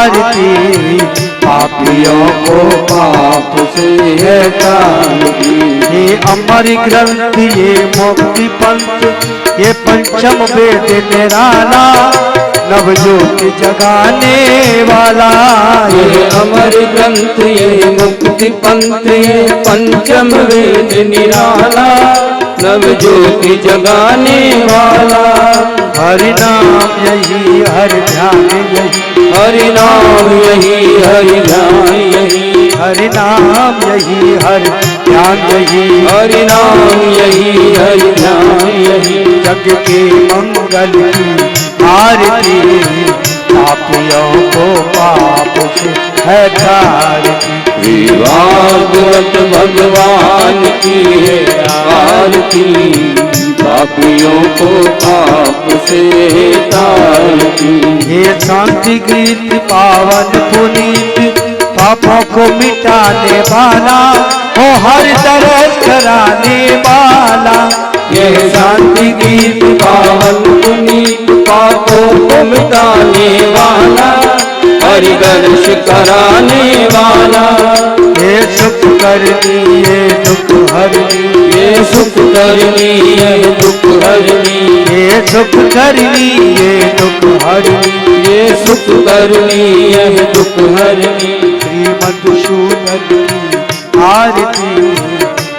आरती, पापियों को पाप से हटाती। ये अमर ग्रंथ, ये मुक्ति पंथ, ये पंचम वेद निराला, नवज्योति जगाने वाला। ये अमर ग्रंथ, ये मुक्ति पंथ, ये पंचम वेद निराला, नवज्योति जगाने वाला। हरि नाम यही, हरि ध्यान यही, हरि नाम यही, हरि ध्यान यही, हरि नाम यही, हरि ध्यान यही, हरि नाम यही, हरि ध्यान यही। जग के मंगल की आरती, पापियों को पाप से हटाती। भागवत भगवान की है आरती, पापियों को पाप से तारती। ये शांति गीत पावन पुनीत, पापों को मिटाने वाला, ओ हर तरह कराने वाला। ये शांति गीत पावन पुनीत, पापों को मिटाने वाला, हरिदर्श कराने वाला। ये सुख करनी, ये दुख हरनी, ये सुख करनी, ये दुख हरनी, ये सुख करनी, ये दुख हरनी, ये सुख करनी, ये दुख हरनी। श्री मधुसूदन की आरती,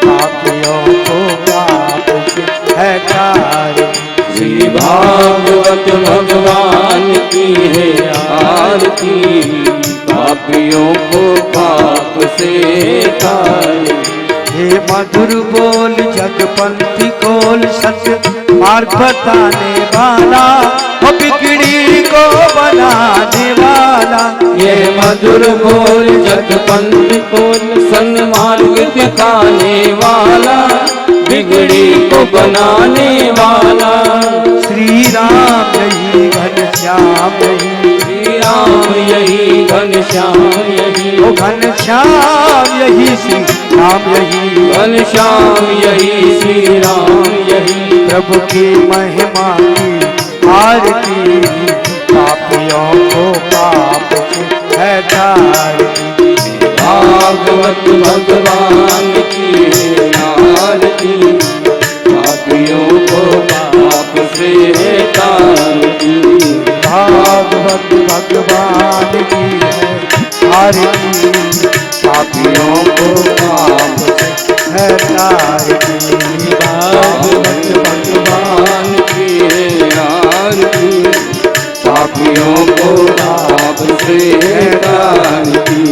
पापियों को पाप से हटाती। श्री भागवत भगवान की है आरती, पापियों को पाप से तारती। हे मधुर बोल जगपंथी खोल, सत्य मार्ग बताने वाला, वो बिगड़ी को बनाने वाला। ये मधुर बोल जगपंथ खोल, सन्मार्ग दिखाने वाला, बिगड़ी को बनाने वाला। श्री राम यही, घनश्याम यही, श्री राम यही, घनश्याम यही, ओ घनश्याम यही, श्री राम यही, घनश्याम यही, श्री राम यही। प्रभु की महिमा की आरती, पापियों को पाप से हटाती। भागवत भगवान की आरती, पापियों को पाप से तारती। भागवत भगवान की है आरती, पापियों को पाप से हटाती। भागवत भगवान की आरती, पापियों को पाप से तारती।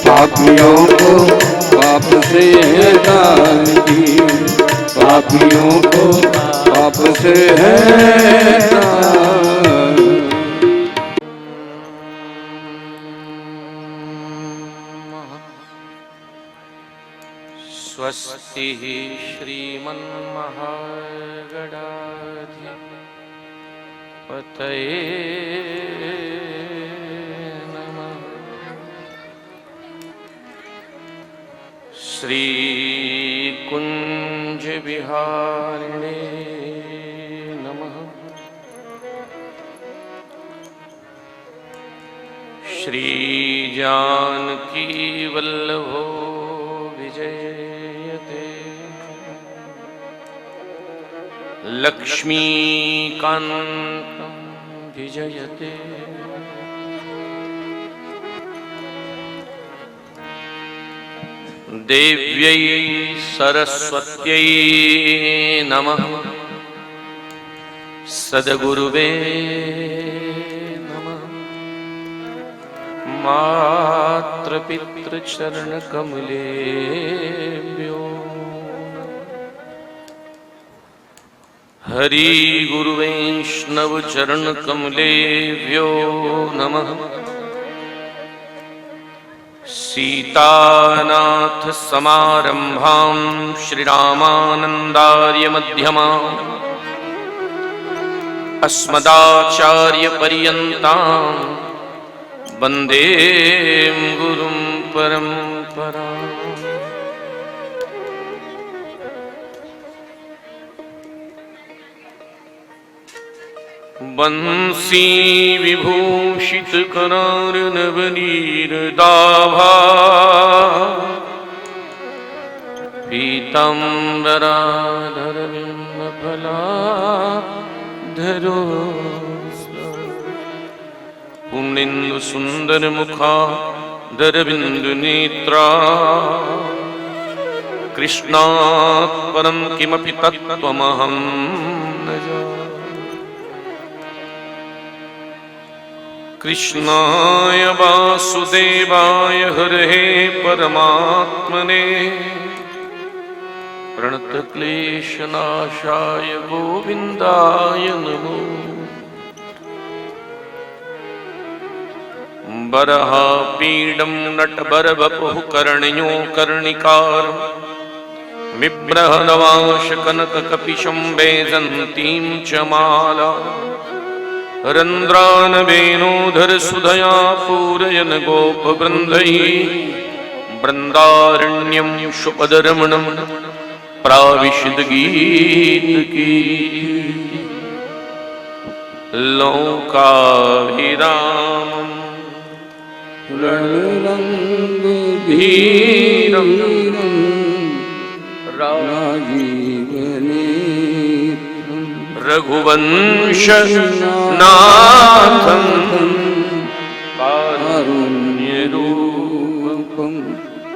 पापियों को पाप से तारती, पापियों को पाप से स्वस्ति श्रीमन्महागणाधिपतये नमः। श्रीकुञ्जविहारिणे नमः। श्रीजानकीवल्लभो विजयते, लक्ष्मीकान्तं विजयते। देव्यै सरस्वत्यै नमः। सद्गुरुवे नमः। मातृपितृचरणकमलेभ्यो हरिगुरुवैष्णवचरणकमलेभ्यो नमः। सीतानाथ समारंभां श्रीरामानंदार्य मध्यमाम् अस्मदाचार्य पर्यन्तां वन्दे गुरुं परम्पराम्। बंसी विभूषित करार नवनीर दाभा पीताम्बराधर बिम्बफला धरो पुण्येन्दु सुंदर मुखा दरबिंदु नेत्रा कृष्णात् परं किमपि तत्त्वमहं न जाने। कृष्णाय वासुदेवाय हरे परमात्मने प्रणतक्लेशनाशाय गोविन्दाय नमो। बरहापीडं नटबरवपुः कर्णयो कर्णिकार बिभ्रहनवाशकनककपिशं वैजन्तीं च माला रन्ध्रानवेणोधरसुधया पूरयन् गोपवृन्दैः वृन्दारण्यं शुपदरमणं प्राविशद्गीतकी लोकाभिरामम् रणरङ्गधीरं राजीवनेत्रं रघुवंशनाथं कारुण्यरूपं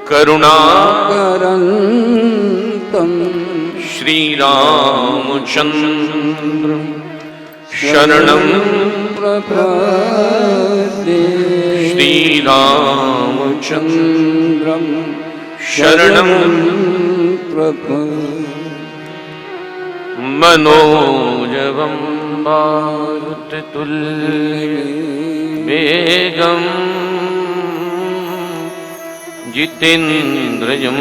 करुणाकरन्तं श्रीरामचन्द्रं शरणं प्रपद्ये। श्रीरामचन्द्रं शरणं प्रपद्ये। मनोजवं मारुततुल्यवेगं जितेन्द्रियं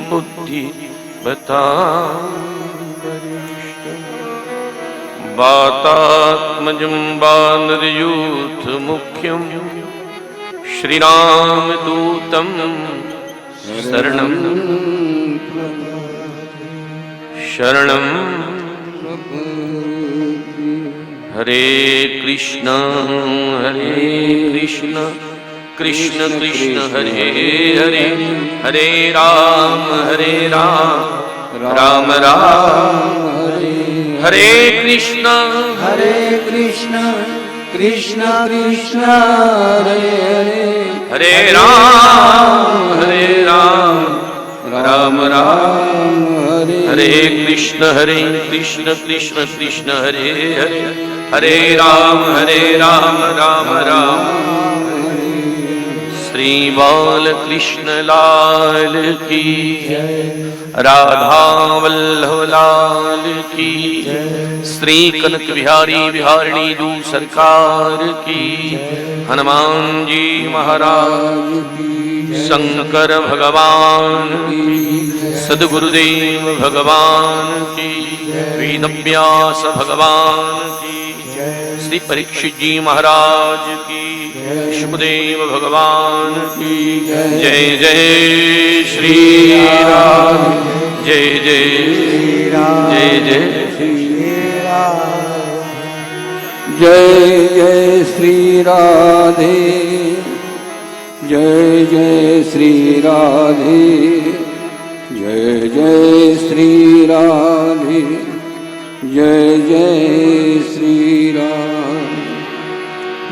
बुद्धिमतां वातात्मजं वानरयूथमुख्यं श्रीरामदूतं शरणं शरणं हरे कृष्ण कृष्ण कृष्ण हरे हरे हरे राम राम राम हरे कृष्ण कृष्ण कृष्ण हरे हरे हरे राम राम राम हरे कृष्ण कृष्ण कृष्ण हरे हरे हरे राम राम राम श्री बालकृष्ण लाल की राधा वल्लभ लाल की श्री कनक बिहारी बिहारिणी दू सरकार की हनुमान जी महाराज की शंकर भगवान की सद्गुरुदेव भगवान की वेदव्यास भगवान की श्री परीक्षित जी महाराज की शुभदेव भगवान की जय जय श्री राम जय जय जय जय जय जय श्री राधे जय जय श्री राधे जय जय श्री राधे जय जय श्री राम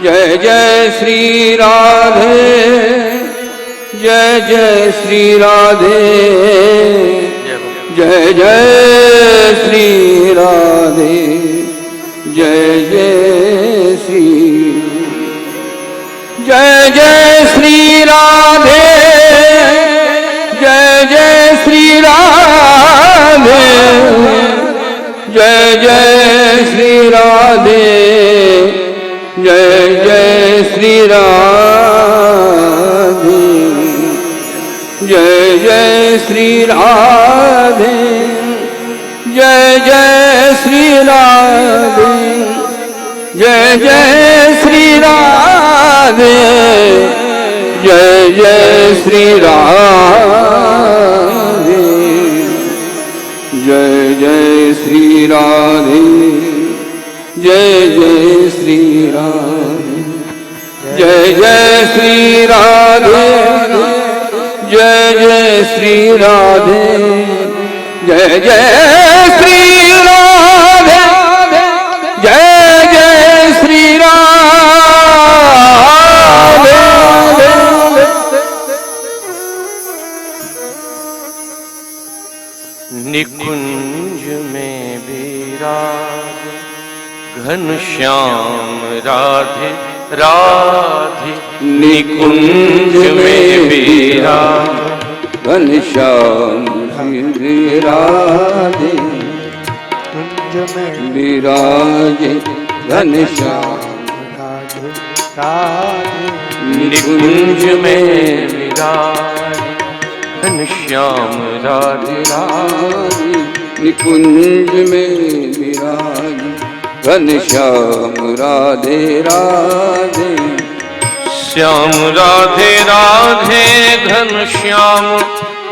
जय जय श्री राधे जय जय श्री राधे जय जय श्री राधे जय जय श्री जय जय श्री राधे जय जय श्री राधे जय जय श्री राधे जय जय श्री राधे जय जय श्री राधे जय जय श्री राधे जय जय श्री राधे जय जय श्री राधे जय जय श्री राधे जय जय श्री राधे जय जय श्री राधे जय जय श्री राधे जय जय श्री राधे जय जय श्री राधे। निकुंज में विराज घनश्याम राधे राधे, निकुंज में विराज घनश्याम श्री राधे कुंज में विराजे घनश्याम राधे राधे, निकुंज में विराज घनश्याम राधे राधे, निकुंज में विराज घनश्याम राधे राधे। श्याम राधे राधे घनश्याम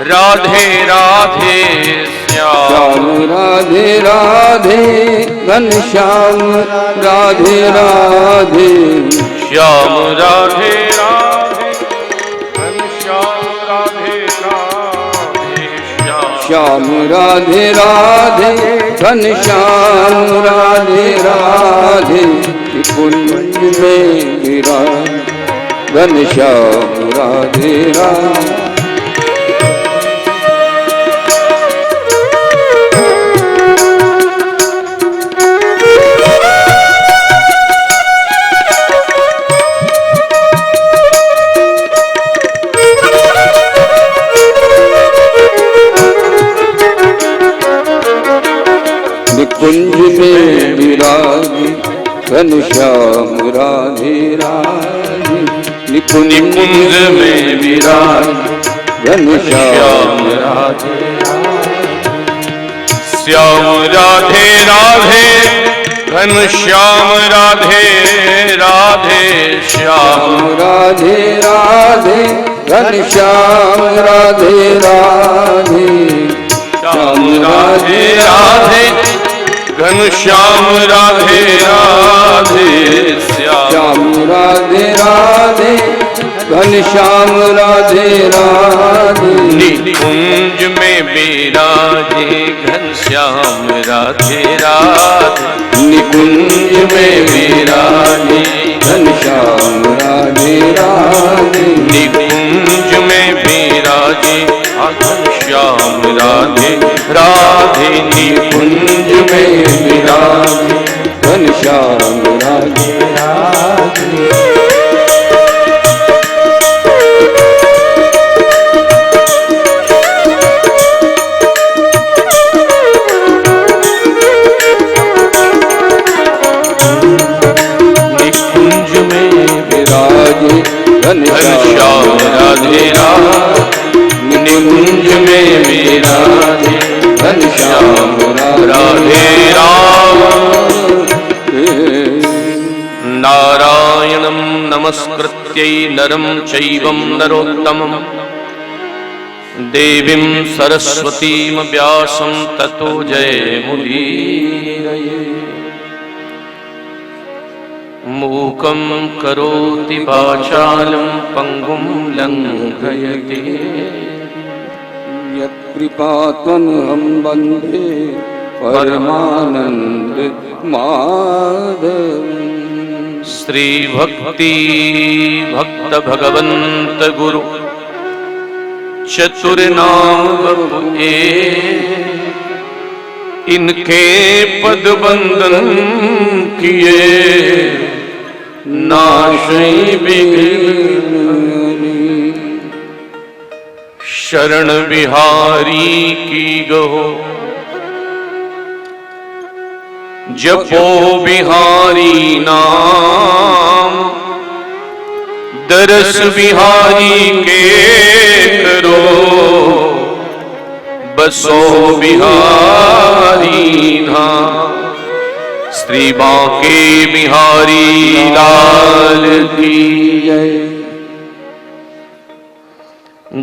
राधे राधे, श्याम राधे राधे घनश्याम राधे राधे, श्याम राधे राधे घनश्याम राधे राधे, श्याम राधे राधे घनश्याम राधे राधे, निकुंज में विराज घनश्याम राधे राधे। निकुंज में विराज घनश्याम राधे राधे, निकुंज में विराज घनश्याम राधे श्याम राधे राधे घनश्याम राधे राधे, श्याम राधे राधे घनश्याम राधे राधे, श्याम राधे राधे घनश्याम राधे राधे, श्याम राधे राधे घनश्याम राधे राधे, निकुंज में विराजे घनश्याम राधे राधे, निकुंज में विराजे घनश्याम राधे राधे, निकुंज में विराजे घनश्याम राधे राधे, निकुंज में विराजे घनश्याम राधे राधे। निकुंज में विराजे घनश्याम राधे राधे, निकुंज में विराजे घनश्याम राधे राधे। नारायणं नमस्कृत्य नरं चैवं नरोत्तमं देवीं सरस्वतीं व्यासं ततो जयमुदीरये। मूकं करोति वाचालं पङ्गुं लङ्घयते यत्कृपात्वहं वन्दे परमानन्द माधवम्। श्री भक्ति भक्त भगवंत गुरु चतुर्नाम बपुए, इनके पद बंदन किए नाशई बिघ्न। शरण बिहारी की गहो जपो बिहारी नाम, दरस बिहारी के करो बसो बिहारी धाम। श्री बांके बिहारी लाल की जय।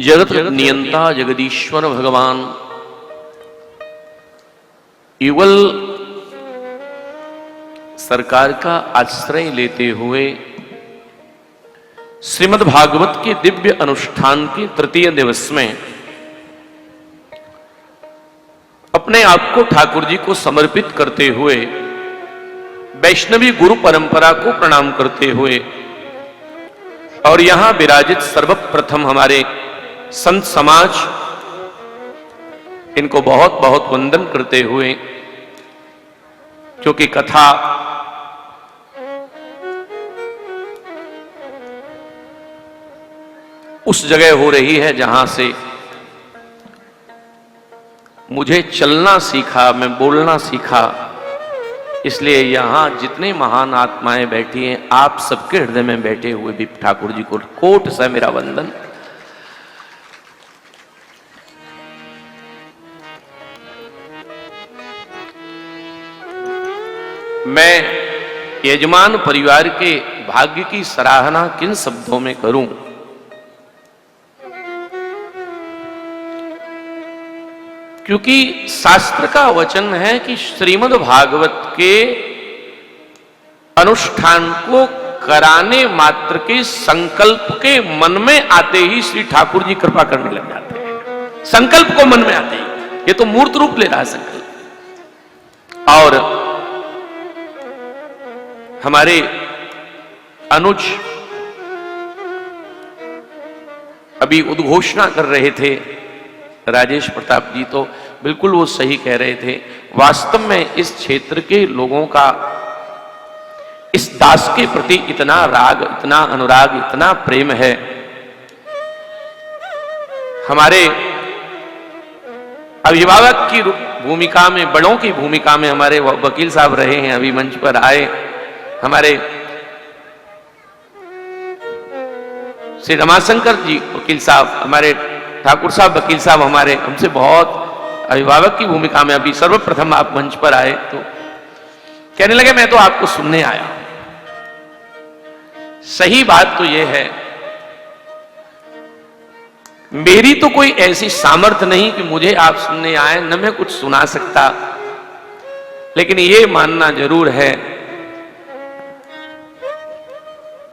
जगत नियंता जगदीश्वर भगवान युगल सरकार का आश्रय लेते हुए श्रीमद् भागवत के दिव्य अनुष्ठान के तृतीय दिवस में अपने आप को ठाकुर जी को समर्पित करते हुए वैष्णवी गुरु परंपरा को प्रणाम करते हुए और यहां विराजित सर्वप्रथम हमारे संत समाज, इनको बहुत बहुत वंदन करते हुए, क्योंकि कथा उस जगह हो रही है जहां से मुझे चलना सीखा, मैं बोलना सीखा, इसलिए यहां जितने महान आत्माएं बैठी हैं, आप सबके हृदय में बैठे हुए भी ठाकुर जी को कोट सा मेरा वंदन। मैं यजमान परिवार के भाग्य की सराहना किन शब्दों में करूं? क्योंकि शास्त्र का वचन है कि श्रीमद् भागवत के अनुष्ठान को कराने मात्र के संकल्प के मन में आते ही श्री ठाकुर जी कृपा करने लग जाते हैं। संकल्प को मन में आते ही, ये तो मूर्त रूप ले रहा है संकल्प। और हमारे अनुज अभी उद्घोषणा कर रहे थे, राजेश प्रताप जी, तो बिल्कुल वो सही कह रहे थे। वास्तव में इस क्षेत्र के लोगों का इस दास के प्रति इतना राग, इतना अनुराग, इतना प्रेम है। हमारे अभिभावक की भूमिका में, बड़ों की भूमिका में हमारे वकील साहब रहे हैं, अभी मंच पर आए। हमारे श्री रमाशंकर जी वकील साहब, हमारे ठाकुर साहब वकील साहब, हमारे हमसे बहुत अभिभावक की भूमिका में अभी सर्वप्रथम आप मंच पर आए तो कहने लगे मैं तो आपको सुनने आया। सही बात तो यह है, मेरी तो कोई ऐसी सामर्थ्य नहीं कि मुझे आप सुनने आए, न मैं कुछ सुना सकता, लेकिन यह मानना जरूर है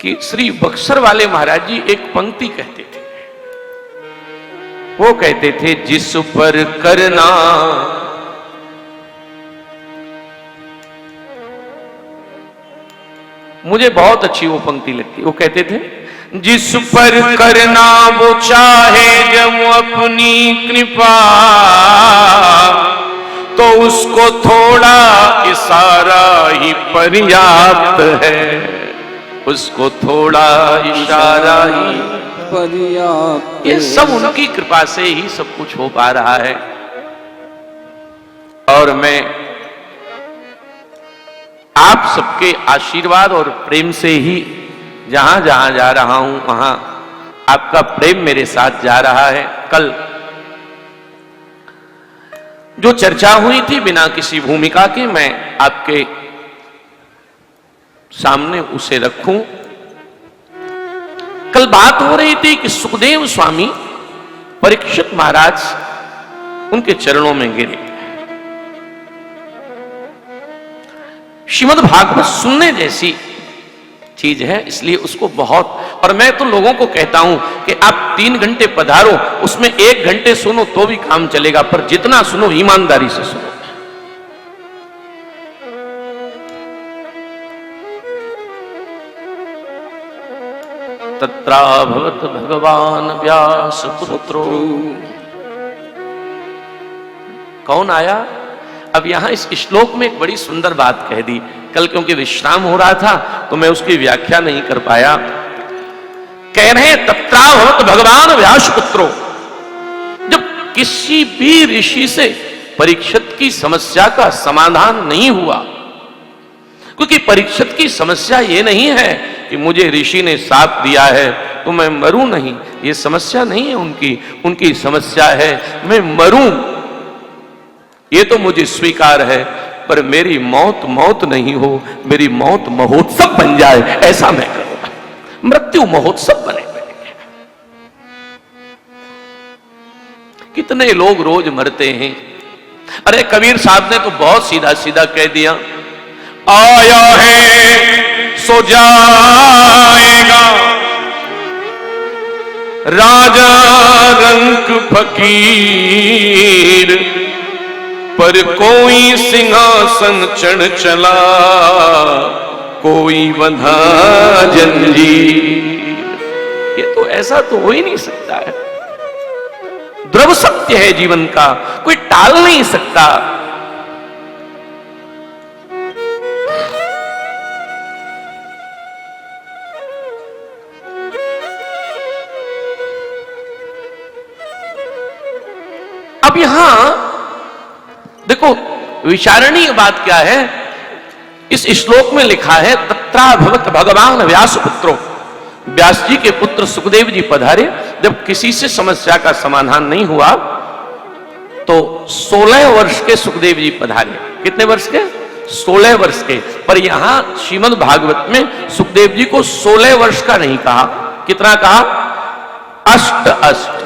कि श्री बक्सर वाले महाराज जी एक पंक्ति कहते थे। वो कहते थे, जिस पर करना मुझे बहुत अच्छी वो पंक्ति लगती। वो कहते थे, जिस पर करना वो चाहे जब अपनी कृपा, तो उसको थोड़ा इशारा ही पर्याप्त है, उसको थोड़ा इशारा ही पर्याप्त। ये सब उनकी कृपा से ही सब कुछ हो पा रहा है। और मैं आप सबके आशीर्वाद और प्रेम से ही जहां जहां जा रहा हूं, वहां आपका प्रेम मेरे साथ जा रहा है। कल जो चर्चा हुई थी बिना किसी भूमिका के, मैं आपके सामने उसे रखूं। कल बात हो रही थी कि सुखदेव स्वामी परीक्षित महाराज उनके चरणों में गिरे। श्रीमद् भागवत सुनने जैसी चीज है, इसलिए उसको बहुत, और मैं तो लोगों को कहता हूं कि आप 3 घंटे पधारो, उसमें 1 घंटे सुनो तो भी काम चलेगा, पर जितना सुनो ईमानदारी से सुनो। तत्राभवत भगवान व्यास पुत्रो। कौन आया? अब यहां इस श्लोक में एक बड़ी सुंदर बात कह दी। कल क्योंकि विश्राम हो रहा था तो मैं उसकी व्याख्या नहीं कर पाया। कह रहे तत्राभवत भगवान व्यास पुत्रो। जब किसी भी ऋषि से परीक्षित की समस्या का समाधान नहीं हुआ, क्योंकि परीक्षित की समस्या ये नहीं है कि मुझे ऋषि ने साथ दिया है तो मैं मरूं नहीं, ये समस्या नहीं है उनकी। उनकी समस्या है मैं मरूं, ये तो मुझे स्वीकार है, पर मेरी मौत मौत नहीं हो, मेरी मौत महोत्सव बन जाए, ऐसा मैं करूंगा। मृत्यु महोत्सव बने। कितने लोग रोज मरते हैं। अरे कबीर साहब ने तो बहुत सीधा सीधा कह दिया, आया है सो जाएगा, राजा रंक फकीर, पर कोई सिंहासन चढ़ चला, कोई बंधा जंजीर। ये तो ऐसा तो हो ही नहीं सकता है, ध्रुव सत्य है जीवन का, कोई टाल नहीं सकता। अब यहां देखो विचारणीय बात क्या है, इस श्लोक में लिखा है तत्रा भवत भगवान व्यास पुत्रो, व्यास जी के पुत्र सुखदेव जी पधारे। जब किसी से समस्या का समाधान नहीं हुआ तो 16 वर्ष के सुखदेव जी पधारे। कितने वर्ष के? 16 वर्ष के। पर यहां श्रीमद् भागवत में सुखदेव जी को 16 वर्ष का नहीं कहा, कितना कहा? अष्ट अष्ट।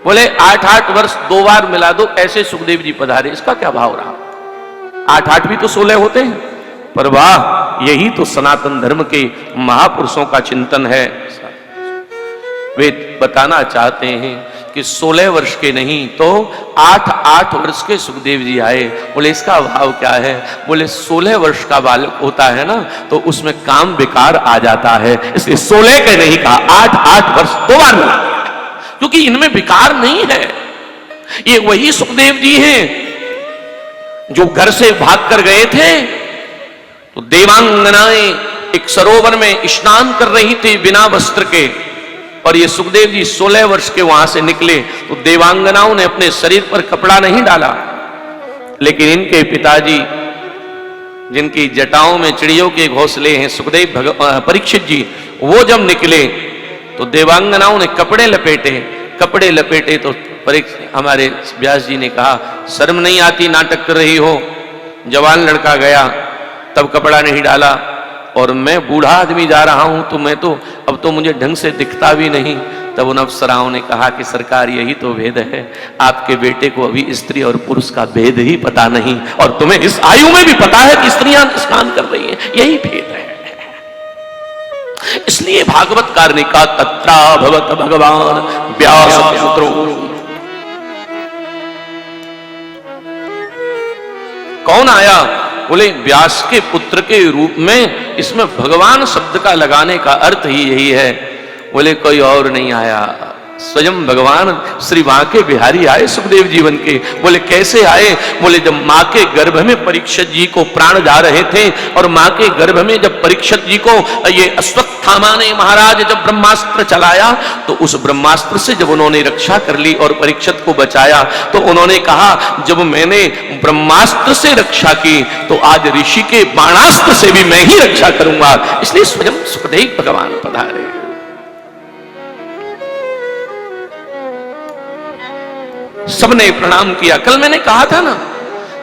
बोले 8-8 वर्ष 2 बार मिला दो, ऐसे सुखदेव जी पधारे। इसका क्या भाव रहा? 8-8 भी तो 16 होते हैं। पर वाह, यही तो सनातन धर्म के महापुरुषों का चिंतन है। वे बताना चाहते हैं कि 16 वर्ष के नहीं तो 8-8 वर्ष के सुखदेव जी आए। बोले इसका भाव क्या है? बोले 16 वर्ष का बालक होता है ना तो उसमें काम विकार आ जाता है, इसलिए 16 के नहीं कहा, 8-8 वर्ष 2 बार मिला, क्योंकि इनमें विकार नहीं है। ये वही सुखदेव जी हैं जो घर से भाग कर गए थे तो देवांगनाएं एक सरोवर में स्नान कर रही थी बिना वस्त्र के, और ये सुखदेव जी 16 वर्ष के वहां से निकले तो देवांगनाओं ने अपने शरीर पर कपड़ा नहीं डाला, लेकिन इनके पिताजी जिनकी जटाओं में चिड़ियों के घोंसले हैं, सुखदेव परीक्षित जी, वो जब निकले तो देवांगनाओं ने कपड़े लपेटे तो हमारे व्यास जी ने कहा शर्म नहीं आती, नाटक कर रही हो? जवान लड़का गया तब कपड़ा नहीं डाला, और मैं बूढ़ा आदमी जा रहा हूं तो मैं तो अब तो मुझे ढंग से दिखता भी नहीं। तब उन अफसराओं ने कहा कि सरकार यही तो भेद है, आपके बेटे को अभी स्त्री और पुरुष का भेद ही पता नहीं, और तुम्हें इस आयु में भी पता है कि स्त्रियां स्नान कर रही हैं, यही भेद है। इसलिए भागवतकार ने कहा तत्रा भवत भगवान व्यास पुत्रो। कौन आया? बोले व्यास के पुत्र के रूप में। इसमें भगवान शब्द का लगाने का अर्थ ही यही है। बोले कोई और नहीं आया, स्वयं भगवान श्री बांके बिहारी आए सुखदेव जीवन के। बोले कैसे आए? बोले जब मां के गर्भ में परीक्षित जी को प्राण जा रहे थे, और मां के गर्भ में जब परीक्षित जी को ये अश्वत्थामा ने महाराज जब ब्रह्मास्त्र चलाया तो उस ब्रह्मास्त्र से जब उन्होंने रक्षा कर ली और परीक्षित को बचाया तो उन्होंने कहा जब मैंने ब्रह्मास्त्र से रक्षा की तो आज ऋषि के बाणास्त्र से भी मैं ही रक्षा करूंगा। इसलिए स्वयं सुखदेव भगवान पधारे। सबने प्रणाम किया। कल मैंने कहा था ना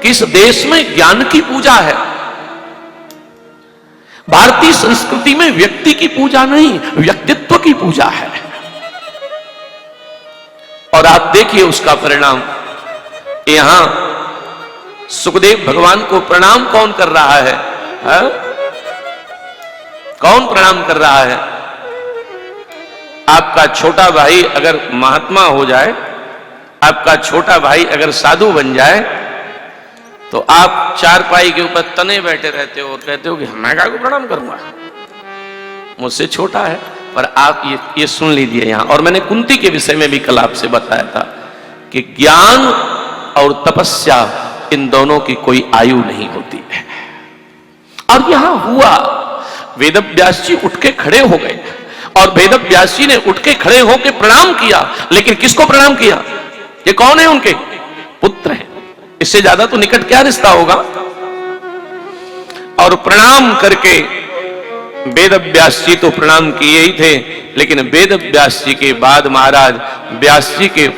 कि इस देश में ज्ञान की पूजा है। भारतीय संस्कृति में व्यक्ति की पूजा नहीं, व्यक्तित्व की पूजा है। और आप देखिए उसका परिणाम। यहां सुखदेव भगवान को प्रणाम कौन कर रहा है? कौन प्रणाम कर रहा है? आपका छोटा भाई अगर महात्मा हो जाए, आपका छोटा भाई अगर साधु बन जाए तो आप चारपाई के ऊपर तने बैठे रहते हो और कहते हो कि मैं क्या को प्रणाम करूंगा, मुझसे छोटा है। पर आप ये सुन लीजिए यहां, और मैंने कुंती के विषय में भी कल आपसे बताया था कि ज्ञान और तपस्या इन दोनों की कोई आयु नहीं होती है। और यहां हुआ, वेदव्यास जी उठ के खड़े हो गए, और वेदव्यास जी ने उठ के खड़े होकर प्रणाम किया। लेकिन किसको प्रणाम किया? ये कौन है? उनके पुत्र हैं। इससे ज्यादा तो निकट क्या रिश्ता होगा? और प्रणाम करके वेदव्यास जी तो प्रणाम किए ही थे, लेकिन वेदव्यास जी के बाद महाराज व्यास जी के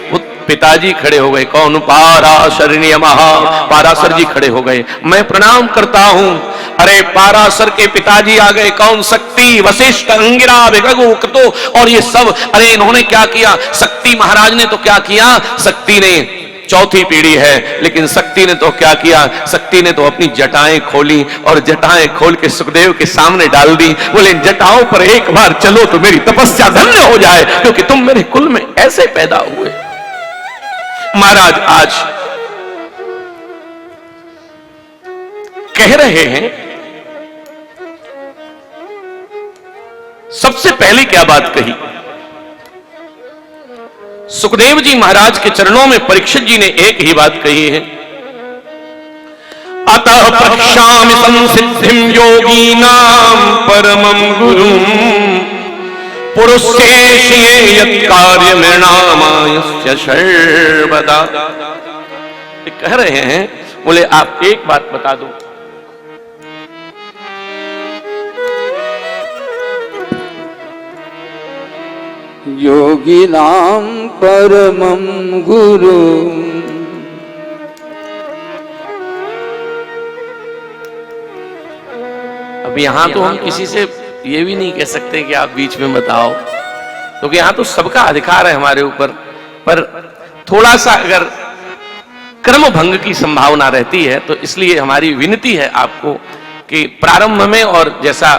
पिताजी खड़े हो गए। कौन? पाराशरणीय पाराशर जी खड़े हो गए। मैं प्रणाम करता हूं। अरे पाराशर के पिताजी आ गए। कौन? शक्ति, वशिष्ठ, अंगिरा, विगगु, क्रतु, और ये सब। अरे इन्होंने क्या किया? शक्ति महाराज ने तो क्या किया? शक्ति ने चौथी पीढ़ी है। लेकिन शक्ति ने तो क्या किया, शक्ति ने तो अपनी जटाएं खोली और जटाएं खोल के सुखदेव के सामने डाल दी। बोले इन जटाओं पर एक बार चलो तो मेरी तपस्या धन्य हो जाए, क्योंकि तुम मेरे कुल में ऐसे पैदा हुए। महाराज आज कह रहे हैं, सबसे पहले क्या बात कही, सुखदेव जी महाराज के चरणों में परीक्षित जी ने एक ही बात कही है, अतः प्रक्षामि संसिद्धिं योगीनां परमं गुरुं पुरुषेष्ये यत् कार्यमृणामायस्य सर्वदा। कह रहे हैं, बोले आप एक बात बता दो, योगिनां परमं गुरु। अब यहां तो हम किसी से ये भी नहीं कह सकते कि आप बीच में बताओ, क्योंकि यहां तो सबका अधिकार है हमारे ऊपर। पर थोड़ा सा अगर क्रम भंग की संभावना रहती है तो इसलिए हमारी विनती है आपको कि प्रारंभ में और जैसा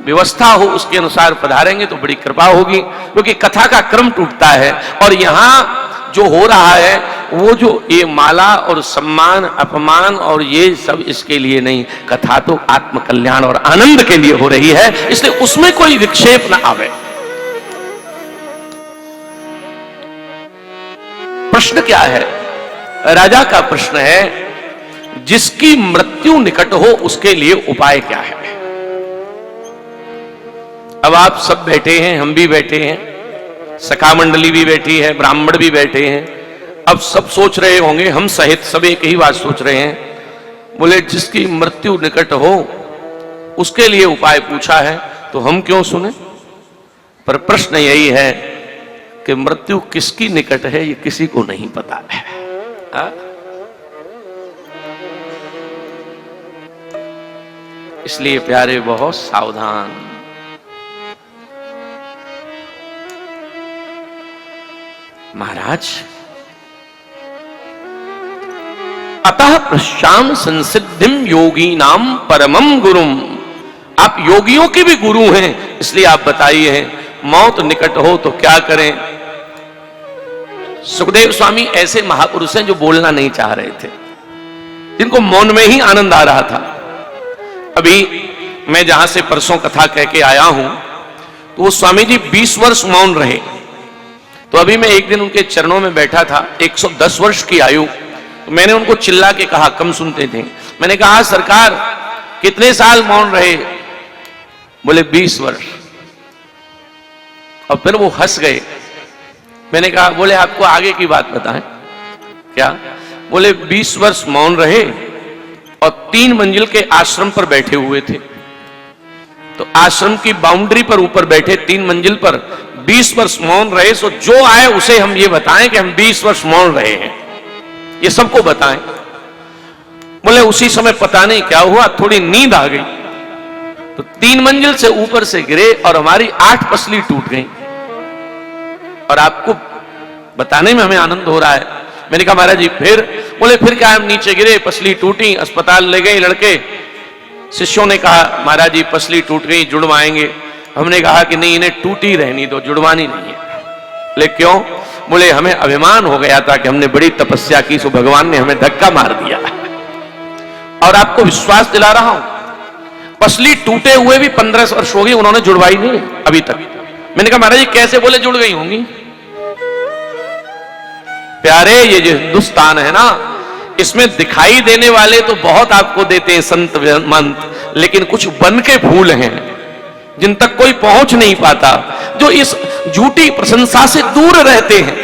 व्यवस्था हो उसके अनुसार पधारेंगे तो बड़ी कृपा होगी, क्योंकि कथा का क्रम टूटता है। और यहां जो हो रहा है वो जो ये माला और सम्मान अपमान और ये सब इसके लिए नहीं, कथा तो आत्म कल्याण और आनंद के लिए हो रही है, इसलिए उसमें कोई विक्षेप ना आवे। प्रश्न क्या है, राजा का प्रश्न है, जिसकी मृत्यु निकट हो उसके लिए उपाय क्या है। अब आप सब बैठे हैं, हम भी बैठे हैं, सखा मंडली भी बैठी है, ब्राह्मण भी बैठे हैं। अब सब सोच रहे होंगे, हम सहित सब एक ही बात सोच रहे हैं, बोले जिसकी मृत्यु निकट हो उसके लिए उपाय पूछा है तो हम क्यों सुने। पर प्रश्न यही है कि मृत्यु किसकी निकट है ये किसी को नहीं पता है। इसलिए प्यारे बहुत सावधान। महाराज अतः प्रशाम संसिद्धिम योगी नाम परमम गुरुम, आप योगियों के भी गुरु हैं, इसलिए आप बताइए मौत निकट हो तो क्या करें। सुखदेव स्वामी ऐसे महापुरुष हैं जो बोलना नहीं चाह रहे थे, जिनको मौन में ही आनंद आ रहा था। अभी मैं जहां से परसों कथा कह के आया हूं तो वो स्वामी जी 20 वर्ष मौन रहे। तो अभी मैं एक दिन उनके चरणों में बैठा था, 110 वर्ष की आयु। तो मैंने उनको चिल्ला के कहा, कम सुनते थे, मैंने कहा सरकार कितने साल मौन रहे। बोले 20 वर्ष। और फिर वो हंस गए। मैंने कहा, बोले आपको आगे की बात बताएं क्या। बोले 20 वर्ष मौन रहे और 3 मंजिल के आश्रम पर बैठे हुए थे। तो आश्रम की बाउंड्री पर ऊपर बैठे 3 मंजिल पर 20 वर्ष मौन रहे। सो जो आए उसे हम ये बताएं कि हम 20 वर्ष मौन रहे हैं, ये सबको बताएं। बोले उसी समय पता नहीं क्या हुआ, थोड़ी नींद आ गई तो 3 मंजिल से ऊपर से गिरे और हमारी 8 पसली टूट गई। और आपको बताने में हमें आनंद हो रहा है। मैंने कहा महाराज जी फिर। बोले फिर क्या, हम नीचे गिरे, पसली टूटी, अस्पताल ले गए लड़के। शिष्यों ने कहा महाराज जी पसली टूट गई, जुड़वाएंगे। हमने कहा कि नहीं, इन्हें टूटी रहनी दो, जुड़वानी नहीं है। ले क्यों। बोले हमें अभिमान हो गया था कि हमने बड़ी तपस्या की, सो भगवान ने हमें धक्का मार दिया। और आपको विश्वास दिला रहा हूं, पसली टूटे हुए भी 15 वर्ष हो गई, उन्होंने जुड़वाई नहीं अभी तक। मैंने कहा महाराज जी कैसे। बोले जुड़ गई होंगी। प्यारे ये जो हिंदुस्तान है ना, इसमें दिखाई देने वाले तो बहुत आपको देते हैं संत मंत, लेकिन कुछ बन के फूल हैं जिन तक कोई पहुंच नहीं पाता, जो इस झूठी प्रशंसा से दूर रहते हैं।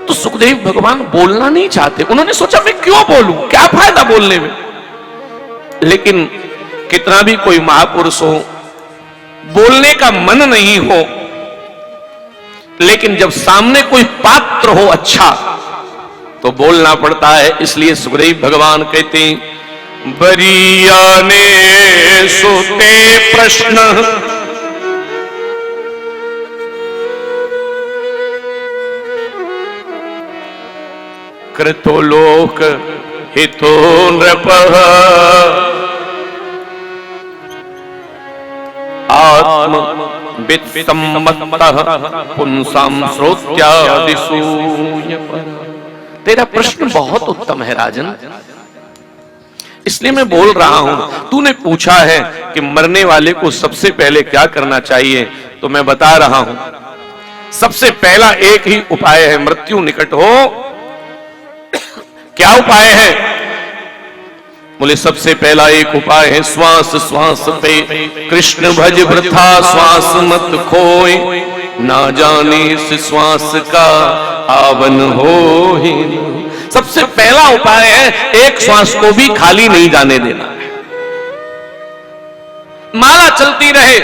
तो सुखदेव भगवान बोलना नहीं चाहते। उन्होंने सोचा मैं क्यों बोलूं, क्या फायदा बोलने में। लेकिन कितना भी कोई महापुरुष हो, बोलने का मन नहीं हो, लेकिन जब सामने कोई पात्र हो अच्छा तो बोलना पड़ता है। इसलिए सुखदेव भगवान कहते हैं, बरिया ने सुते प्रश्न कृतो लोक हितो नृपः आत्म वित्तमत्तः पुंसाम श्रोत्यादिसूय। तेरा प्रश्न बहुत उत्तम है राजन, इसलिए मैं बोल रहा हूं। तूने पूछा है कि मरने वाले को सबसे पहले क्या करना चाहिए, तो मैं बता रहा हूं। सबसे पहला एक ही उपाय है, मृत्यु निकट हो क्या उपाय है? बोले सबसे पहला एक उपाय है, श्वास श्वास पे कृष्ण भज वृथा श्वास मत खोए, ना जाने से श्वास का आवन हो ही। सबसे पहला उपाय है, एक श्वास को भी खाली नहीं जाने देना, माला चलती रहे।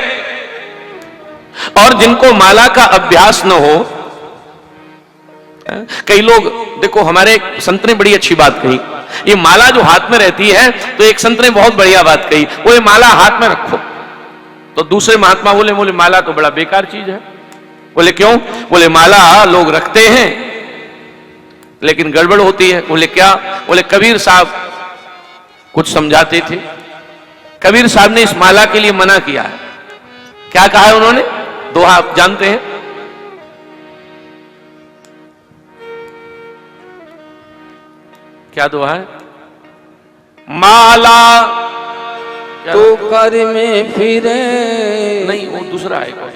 और जिनको माला का अभ्यास न हो, कई लोग देखो, हमारे एक संत ने बड़ी अच्छी बात कही, ये माला जो हाथ में रहती है, तो एक संत ने बहुत बढ़िया बात कही, वो ये माला हाथ में रखो। तो दूसरे महात्मा बोले माला तो बड़ा बेकार चीज है। बोले क्यों? बोले माला लोग रखते हैं लेकिन गड़बड़ होती है। बोले क्या? बोले कबीर साहब कुछ समझाते थे, कबीर साहब ने इस माला के लिए मना किया है। क्या कहा है उन्होंने? दोहा आप जानते हैं, क्या दोहा है? माला तो कर में फिरे, नहीं वो दूसरा है कोई।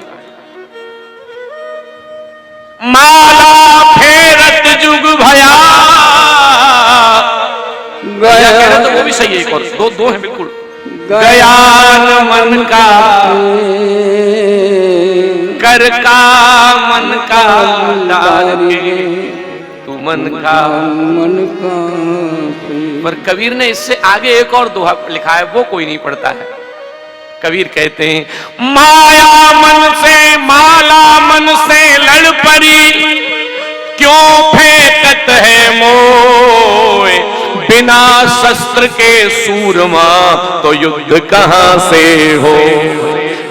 माला फेरत जुग भया गया, कह रहे तो वो भी सही है। एक और दो है बिल्कुल। गयान मन का कर का मन का डाल के, तू मन का पर कबीर ने इससे आगे एक और दोहा लिखा है, वो कोई नहीं पढ़ता है। कबीर कहते हैं, माया मन से माला मन से लड़ पड़ी, क्यों फेंकत है मोए, बिना शस्त्र के सूरमा तो युद्ध कहां से हो।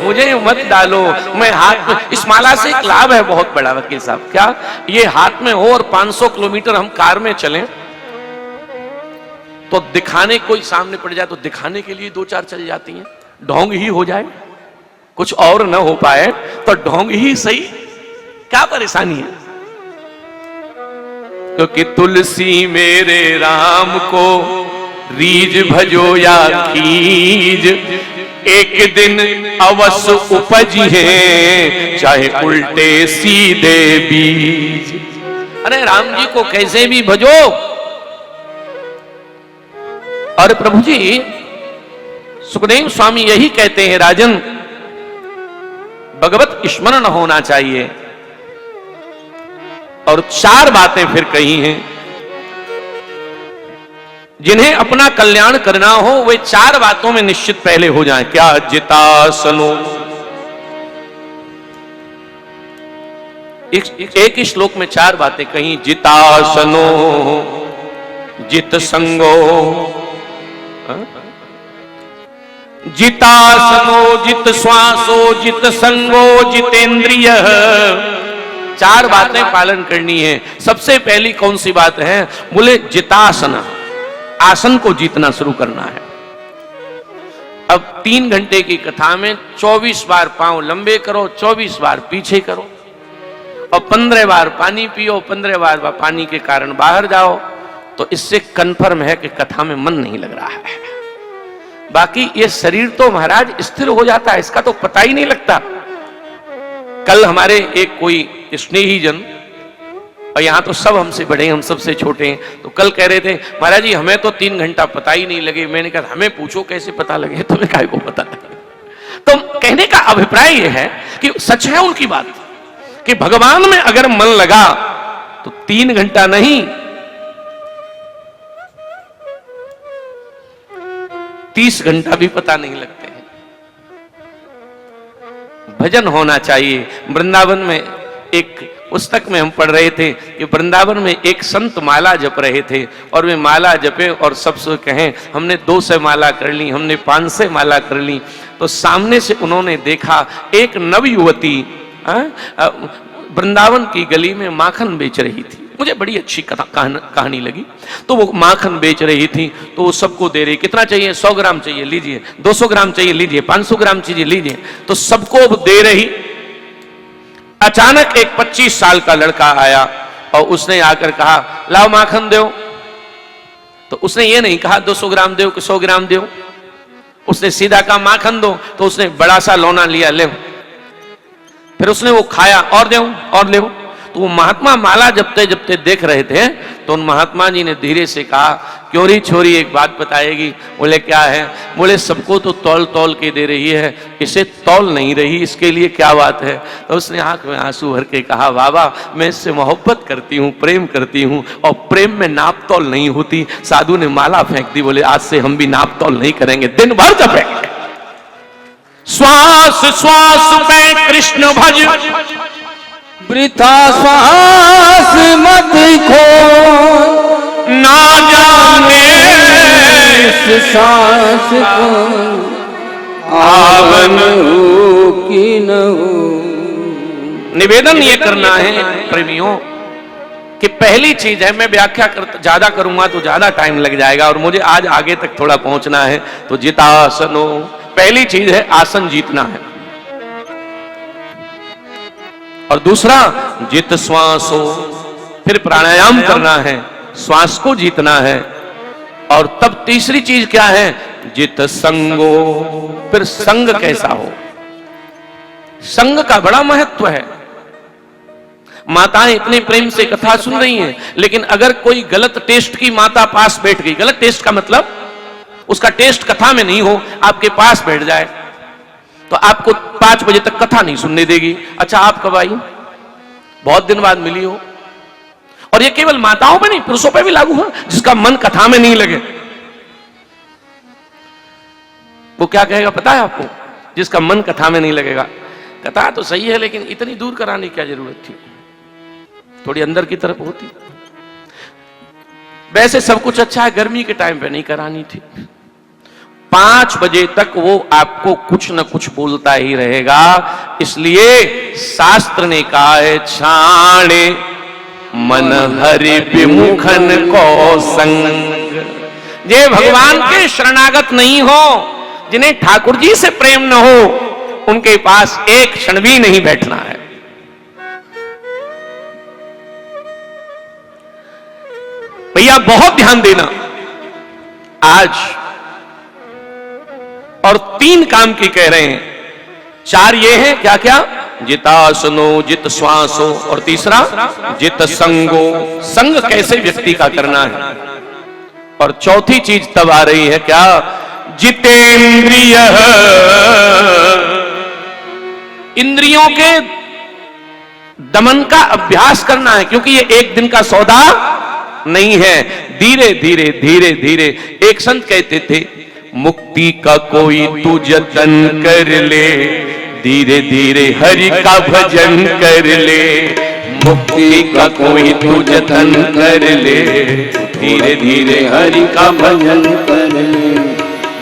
मुझे मत डालो, मैं हाथ में, इस माला से एक लाभ है बहुत बड़ा वकील साहब। क्या? ये हाथ में हो और 500 किलोमीटर हम कार में चलें तो दिखाने, कोई सामने पड़ जाए तो दिखाने के लिए 2-4 चल जाती हैं। ढोंग ही हो जाए, कुछ और न हो पाए तो ढोंग ही सही, क्या परेशानी है? क्योंकि तुलसी मेरे राम को रीज भजो या खीज, एक दिन अवश्य उपज है चाहे उल्टे सीधे बीज। अरे राम जी को कैसे भी भजो। और प्रभु जी सुखदेव स्वामी यही कहते हैं, राजन भगवत स्मरण होना चाहिए। और 4 बातें फिर कही हैं, जिन्हें अपना कल्याण करना हो वे 4 बातों में निश्चित पहले हो जाएं। क्या? जितासनो, एक ही श्लोक में 4 बातें कही। जितासनो जित संगो, जितासनो जित श्वासो जित संगो जितेंद्रिय। 4 बातें पालन करनी है। सबसे पहली कौन सी बात है? बोले जितासना, आसन को जीतना शुरू करना है। अब 3 घंटे की कथा में 24 बार पांव लंबे करो, 24 बार पीछे करो, और 15 बार पानी पियो, 15 बार पानी के कारण बाहर जाओ। तो इससे कन्फर्म है कि कथा में मन नहीं लग रहा है। बाकी ये शरीर तो महाराज स्थिर हो जाता है, इसका तो पता ही नहीं लगता। कल हमारे एक कोई स्नेही जन, और यहां तो सब हमसे बड़े, हम सबसे छोटे हैं, तो कल कह रहे थे महाराज जी हमें तो 3 घंटा पता ही नहीं लगे। मैंने कहा हमें पूछो कैसे पता लगे, तुम्हें काहे को पता लगे। तो कहने का अभिप्राय यह है कि सच है उनकी बात कि भगवान में अगर मन लगा तो 3 घंटा नहीं 30 घंटा भी पता नहीं लगते हैं। भजन होना चाहिए। वृंदावन में एक पुस्तक में हम पढ़ रहे थे कि वृंदावन में एक संत माला जप रहे थे, और वे माला जपे और सबसे कहें हमने 200 माला कर ली, हमने 500 माला कर ली। तो सामने से उन्होंने देखा एक नव युवती वृंदावन की गली में माखन बेच रही थी। मुझे बड़ी अच्छी कहानी लगी। तो वो माखन बेच रही थी, तो वो सबको दे रही, कितना चाहिए, 100 ग्राम चाहिए लीजिए, 200 ग्राम चाहिए लीजिए, 500 ग्राम चाहिए लीजिए, तो सबको दे रही। अचानक एक 25 साल का लड़का आया और उसने आकर कहा लाओ माखन दो। तो उसने ये नहीं कहा 200 ग्राम दो कि 100 ग्राम दो, उसने सीधा कहा माखन दो। तो उसने बड़ा सा लोना लिया, ले। फिर उसने वो खाया, और दो और ले। तो वो महात्मा माला जपते जपते देख रहे थे, तो उन महात्मा जी ने धीरे से कहा क्यों री छोरी एक बात बताएगी। बोले क्या है? बोले सबको तो तौल तौल के दे रही है, इसे तौल नहीं रही, इसके लिए क्या बात है? तो उसने आंख में आंसू भर के कहा बाबा मैं इससे मोहब्बत करती हूँ, प्रेम करती हूँ, और प्रेम में नाप तौल नहीं होती। साधु ने माला फेंक दी, बोले आज से हम भी नाप तौल नहीं करेंगे, दिन भर जपेंगे। श्वास श्वास पे कृष्ण भज, वृथा श्वास मत खो, ना जाने इस सांस को आवन हो कि न हो। निवेदन ये करना है प्रेमियों कि पहली चीज है, मैं व्याख्या ज्यादा करूंगा तो ज्यादा टाइम लग जाएगा और मुझे आज आगे तक थोड़ा पहुंचना है। तो जितासनो, पहली चीज है आसन जीतना है, और दूसरा जित श्वास हो, फिर प्राणायाम करना है, श्वास को जीतना है, और तब तीसरी चीज क्या है? जित संगो, फिर संग कैसा हो। संग का बड़ा महत्व है। माताएं इतने प्रेम से कथा सुन रही हैं, लेकिन अगर कोई गलत टेस्ट की माता पास बैठ गई, गलत टेस्ट का मतलब उसका टेस्ट कथा में नहीं हो, आपके पास बैठ जाए, तो आपको 5 बजे तक कथा नहीं सुनने देगी। अच्छा आप कब आई? बहुत दिन बाद मिली हो। और ये केवल माताओं पे नहीं, पुरुषों पे भी लागू है। जिसका मन कथा में नहीं लगे वो क्या कहेगा पता है आपको? जिसका मन कथा में नहीं लगेगा, कथा तो सही है लेकिन इतनी दूर कराने की क्या जरूरत थी, थोड़ी अंदर की तरफ होती। वैसे सब कुछ अच्छा है, गर्मी के टाइम पे नहीं करानी थी। 5 बजे तक वो आपको कुछ न कुछ बोलता ही रहेगा। इसलिए शास्त्र ने कहा है छाणे मन हरि विमुखन को संग। जे भगवान के शरणागत नहीं हो, जिन्हें ठाकुर जी से प्रेम न हो, उनके पास एक क्षण भी नहीं बैठना है। भैया बहुत ध्यान देना आज, और 3 काम की कह रहे हैं। 4 ये हैं, क्या क्या? जितासनो, जित श्वासो, और तीसरा जित संगो, संग कैसे व्यक्ति का करना है। और चौथी चीज तब आ रही है क्या? जितेंद्रिय, इंद्रियों के दमन का अभ्यास करना है, क्योंकि ये एक दिन का सौदा नहीं है। धीरे धीरे धीरे धीरे। एक संत कहते थे मुक्ति का कोई तू जतन कर ले, धीरे धीरे हरि का भजन कर ले। मुक्ति का कोई तू जतन कर ले, धीरे धीरे हरि का भजन कर ले।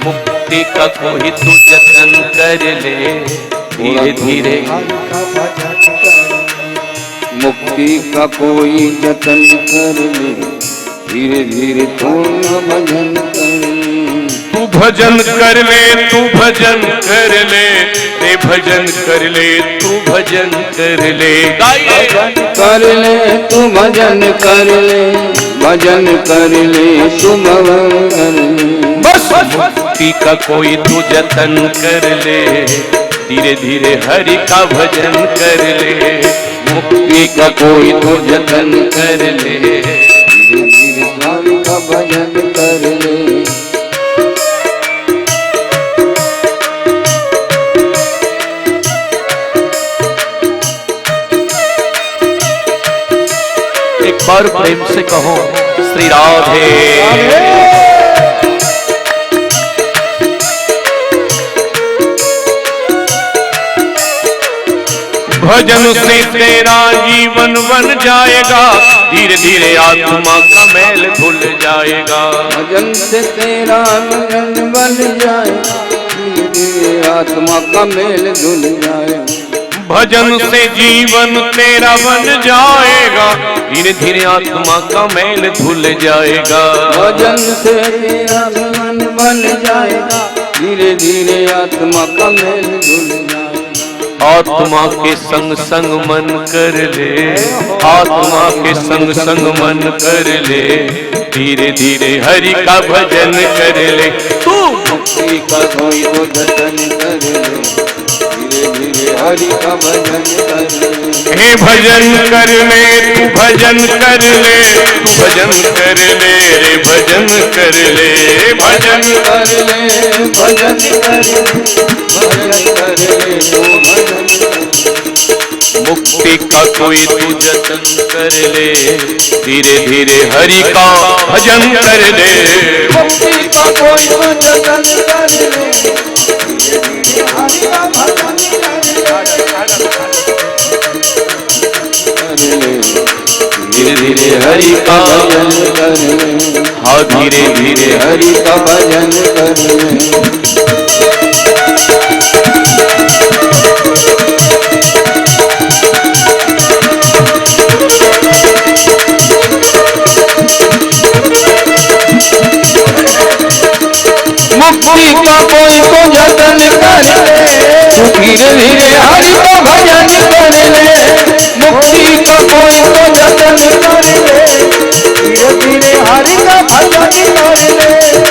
मुक्ति का कोई तू जतन कर ले, धीरे धीरे। मुक्ति का कोई जतन कर ले, धीरे धीरे पूर्ण भजन कर ले। तू भजन कर ले, तू भजन कर ले, रे भजन कर ले, तू भजन कर ले। कर ले तू भजन कर ले, भजन कर ले, तू भजन कर ले। बस मुक्ति का कोई तू जतन कर ले, धीरे धीरे हरि का भजन कर ले। मुक्ति का कोई तू जतन कर ले, धीरे धीरे हरि का भजन कर ले। एक बार प्रेम से कहो श्री राधे। भजन से तेरा जीवन बन जाएगा, धीरे धीरे आत्मा का मैल धुल जाएगा। भजन से तेरा भजन बन जाएगा, धीरे धीरे आत्मा का मैल धुल जाएगा। भजन से जीवन तेरा बन जाएगा, धीरे धीरे आत्मा का मैल धुल जाएगा। भजन से तेरा मन बन जाएगा, धीरे धीरे आत्मा का मैल धुल जाएगा। आत्मा के संग संग मन कर ले, आत्मा के संग संग मन कर ले, धीरे धीरे हरि का भजन कर ले। तू मुक्ति का कोई तो जतन कर ले, धीरे धीरे हरि का भजन कर ले। हे भजन कर ले, तू भजन कर ले, तू भजन कर ले रे, भजन कर ले, भजन कर ले, भजन कर ले, भजन कर ले, तू भजन। मुक्ति का कोई तू जतन कर ले, धीरे धीरे हरि का भजन कर ले। मुक्ति का कोई तो जतन कर ले, धीरे धीरे हरि का भजन कर ले, धीरे धीरे हरि का भजन कर ले। हाँ धीरे धीरे हरि का भजन कर ले। मुक्ति का कोई तो जतन कर ले, धीरे धीरे हरि का भजन कर ले। मुक्ति का कोई तो जतन कर ले, धीरे धीरे हरि का भजन कर ले।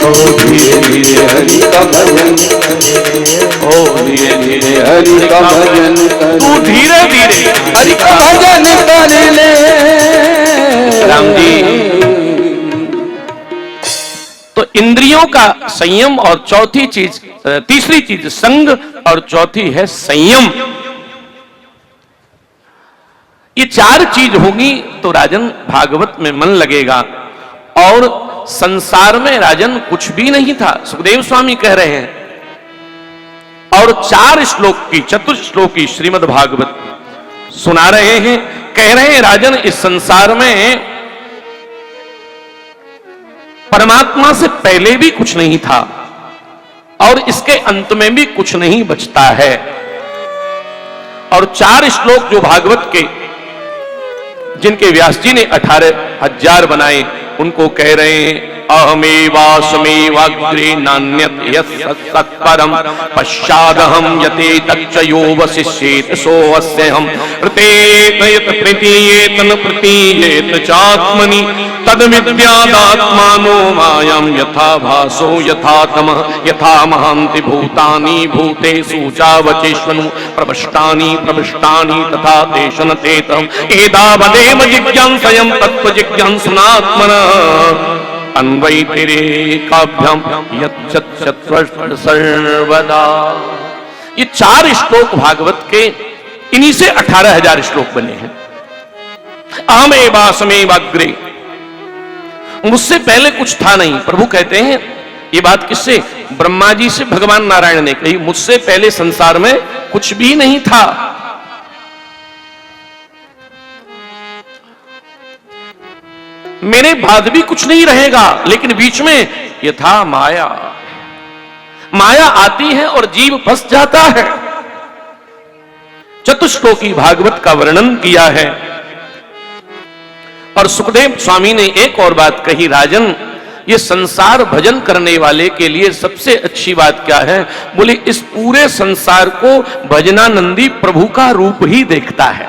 ओ धीरे धीरे हरि का भजन कर ले, ओ धीरे धीरे हरि का भजन कर ले। तू धीरे धीरे हरि का भजन कर ले। राम जी, तो इंद्रियों का संयम और चौथी चीज, तीसरी चीज संग और चौथी है संयम। ये चार चीज होगी तो राजन भागवत में मन लगेगा। और संसार में राजन कुछ भी नहीं था, सुखदेव स्वामी कह रहे हैं। और 4 श्लोक की, चतुश्लोक की श्रीमद् भागवत सुना रहे हैं। कह रहे हैं राजन इस संसार में परमात्मा से पहले भी कुछ नहीं था और इसके अंत में भी कुछ नहीं बचता है। और 4 श्लोक जो भागवत के, जिनके व्यास जी ने 18,000 बनाए, उनको कह रहे हैं अहमेवासमेवाग्रे नान्यत् यत्सत्परं पश्चादहं यते तच्चयो वसिष्येत सोऽस्यहं प्रतीयेत प्रतीयेत न प्रतीयेत चात्मनि तद्विद्यादात्मानो मायां यथा भासो यथा तमः यथा महान्ति भूतानि भूतेषु चावचेष्वनु प्रविष्टानि प्रविष्टानि तथा तेषु तेतम् एतावदेव जिज्ञासयं तत्त्वजिज्ञासुनात्मनः अन्वैतिरेकाभ्याम यच्चत्वर्ष सर्वदा। ये 4 श्लोक भागवत के, इन्हीं से 18,000 श्लोक बने हैं। अहमेवासमेवाग्रे, मुझसे पहले कुछ था नहीं। प्रभु कहते हैं, ये बात किससे? ब्रह्मा जी से भगवान नारायण ने कही, मुझसे पहले संसार में कुछ भी नहीं था। मेरे बाद भी कुछ नहीं रहेगा, लेकिन बीच में ये था माया। माया आती है और जीव फंस जाता है। चतुश्लोकी भागवत का वर्णन किया है। और सुखदेव स्वामी ने एक और बात कही, राजन ये संसार भजन करने वाले के लिए सबसे अच्छी बात क्या है? बोले इस पूरे संसार को भजनानंदी प्रभु का रूप ही देखता है।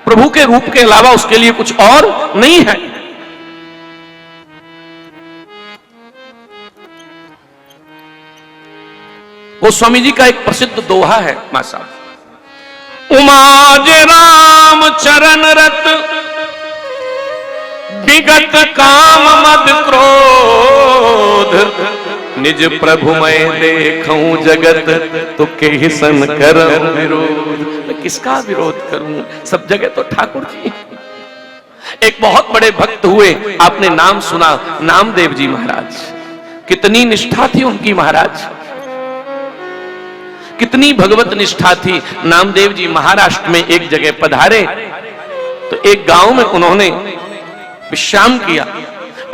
प्रभु के रूप के अलावा उसके लिए कुछ और नहीं है। गोस्वामी जी का एक प्रसिद्ध दोहा है मां साहब, उमाज राम चरण रत विगत काम मद क्रोध, निज प्रभु मैं देखूं जगत तो के सन करम विरोध। मैं किसका विरोध करूं? सब जगह तो ठाकुर जी। एक बहुत बड़े भक्त हुए, आपने नाम सुना, नामदेव जी महाराज। कितनी निष्ठा थी उनकी महाराज, कितनी भगवत निष्ठा थी। नामदेव जी महाराष्ट्र में एक जगह पधारे तो एक गांव में उन्होंने विश्राम किया।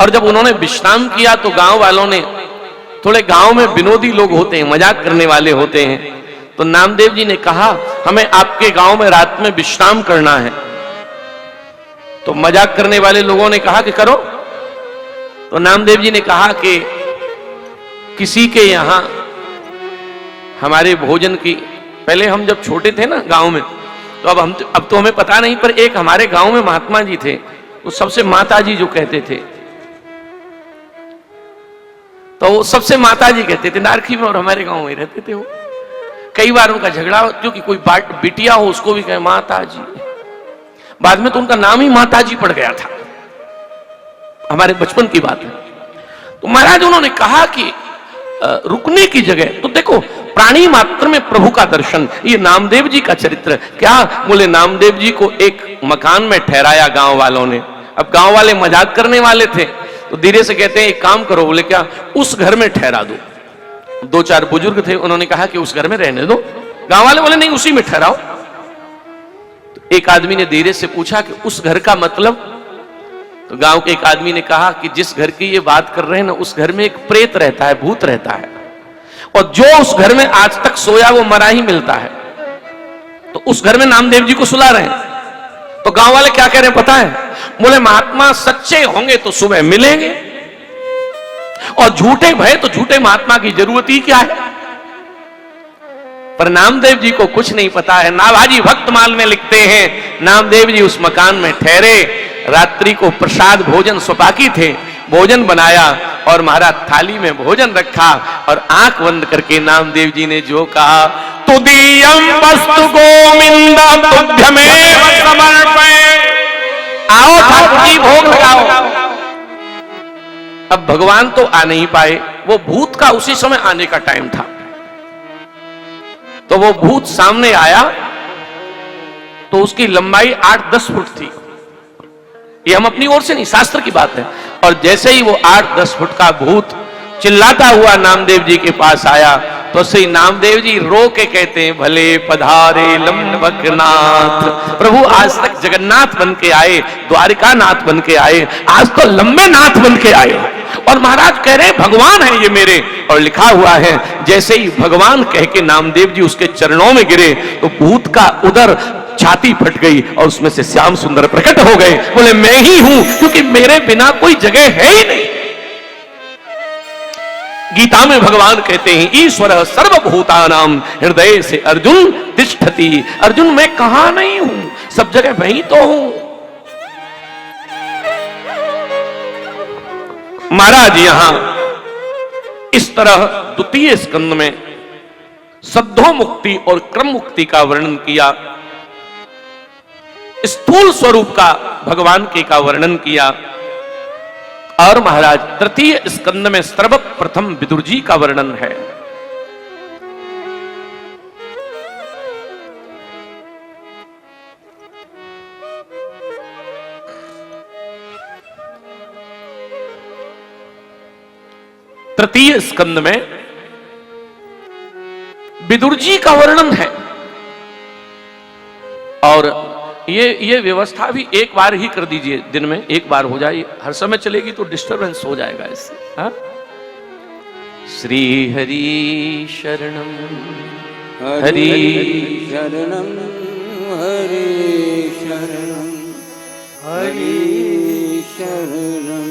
और जब उन्होंने विश्राम किया तो गांव वालों ने, थोड़े गांव में विनोदी लोग होते हैं, मजाक करने वाले होते हैं, तो नामदेव जी ने कहा हमें आपके गांव में रात में विश्राम करना है। तो मजाक करने वाले लोगों ने कहा कि करो। तो नामदेव जी ने कहा कि किसी के यहां हमारे भोजन की, पहले हम जब छोटे थे ना गांव में, तो अब तो हमें पता नहीं, पर एक हमारे गांव में महात्मा जी थे, वो सबसे माता जी जो कहते थे, तो वो सबसे माता जी कहते थे। नारखी में और हमारे गांव में रहते थे वो। कई बार उनका झगड़ा, क्योंकि कोई बिटिया हो उसको भी कहे माता जी, बाद में तो उनका नाम ही माता जी पड़ गया था। हमारे बचपन की बात है। तो महाराज उन्होंने कहा कि रुकने की जगह, तो देखो प्राणी मात्र में प्रभु का दर्शन, ये नामदेव जी का चरित्र। क्या बोले, नामदेव जी को एक मकान में ठहराया गांव वालों ने। अब गांव वाले मजाक करने वाले थे, तो धीरे से कहते हैं एक काम करो। बोले क्या, उस घर में ठहरा दो। दो चार बुजुर्ग थे, उन्होंने कहा कि उस घर में रहने दो। गांव वाले बोले नहीं, उसी में ठहराओ। तो एक आदमी ने धीरे से पूछा कि उस घर का मतलब? तो गांव के एक आदमी ने कहा कि जिस घर की ये बात कर रहे हैं ना, उस घर में एक प्रेत रहता है, भूत रहता है, और जो उस घर में आज तक सोया वो मरा ही मिलता है। तो उस घर में नामदेव जी को सुला रहे हैं। तो गांव वाले क्या कह रहे हैं पता है? बोले महात्मा सच्चे होंगे तो सुबह मिलेंगे, और झूठे भय तो झूठे महात्मा की जरूरत ही क्या है। पर नामदेव जी को कुछ नहीं पता है। नाभाजी भक्तमाल में लिखते हैं, नामदेव जी उस मकान में ठहरे, रात्रि को प्रसाद भोजन सुपाकी थे, भोजन बनाया और महाराज थाली में भोजन रखा, और आंख बंद करके नामदेव जी ने जो कहा, तुदीयम वस्तु गोविंदा तुभ्यमेव समर्पये। आओ ठाकुर जी भोग लगाओ। अब भगवान तो आ नहीं पाए, वो भूत का उसी समय आने का टाइम था। तो वो भूत सामने आया, तो उसकी लंबाई 8-10 फुट थी। ये हम अपनी ओर से नहीं, शास्त्र की बात है। और जैसे ही वो 8-10 फुट का भूत चिल्लाता हुआ नामदेव जी के पास आया, तो सही नामदेव जी रो के कहते हैं, भले पधारे लंबकनाथ। प्रभु आज तक जगन्नाथ बन के आए, द्वारिका नाथ बन के आए, आज तो लंबे नाथ बन के आए। और महाराज कह रहे हैं भगवान है ये मेरे। और लिखा हुआ है, जैसे ही भगवान कह के नामदेव जी उसके चरणों में गिरे, तो भूत का उदर छाती फट गई और उसमें से श्याम सुंदर प्रकट हो गए। बोले मैं ही हूं, क्योंकि मेरे बिना कोई जगह है ही नहीं। गीता में भगवान कहते हैं, ईश्वर सर्वभूतानां हृदय से अर्जुन तिष्ठति। अर्जुन मैं कहां नहीं हूं, सब जगह वहीं तो हूं। महाराज यहां इस तरह द्वितीय स्कंद में सद्धो मुक्ति और क्रम मुक्ति का वर्णन किया, स्थूल स्वरूप का भगवान के का वर्णन किया। और महाराज तृतीय स्कंद में सर्वप्रथम विदुर जी का वर्णन है। तृतीय स्कंद में विदुर जी का वर्णन है। और ये व्यवस्था भी एक बार ही कर दीजिए, दिन में एक बार हो जाए। हर समय चलेगी तो डिस्टरबेंस हो जाएगा इससे। हाँ? श्री हरि शरणम हरि शरणम हरि शरणम हरि शरणम।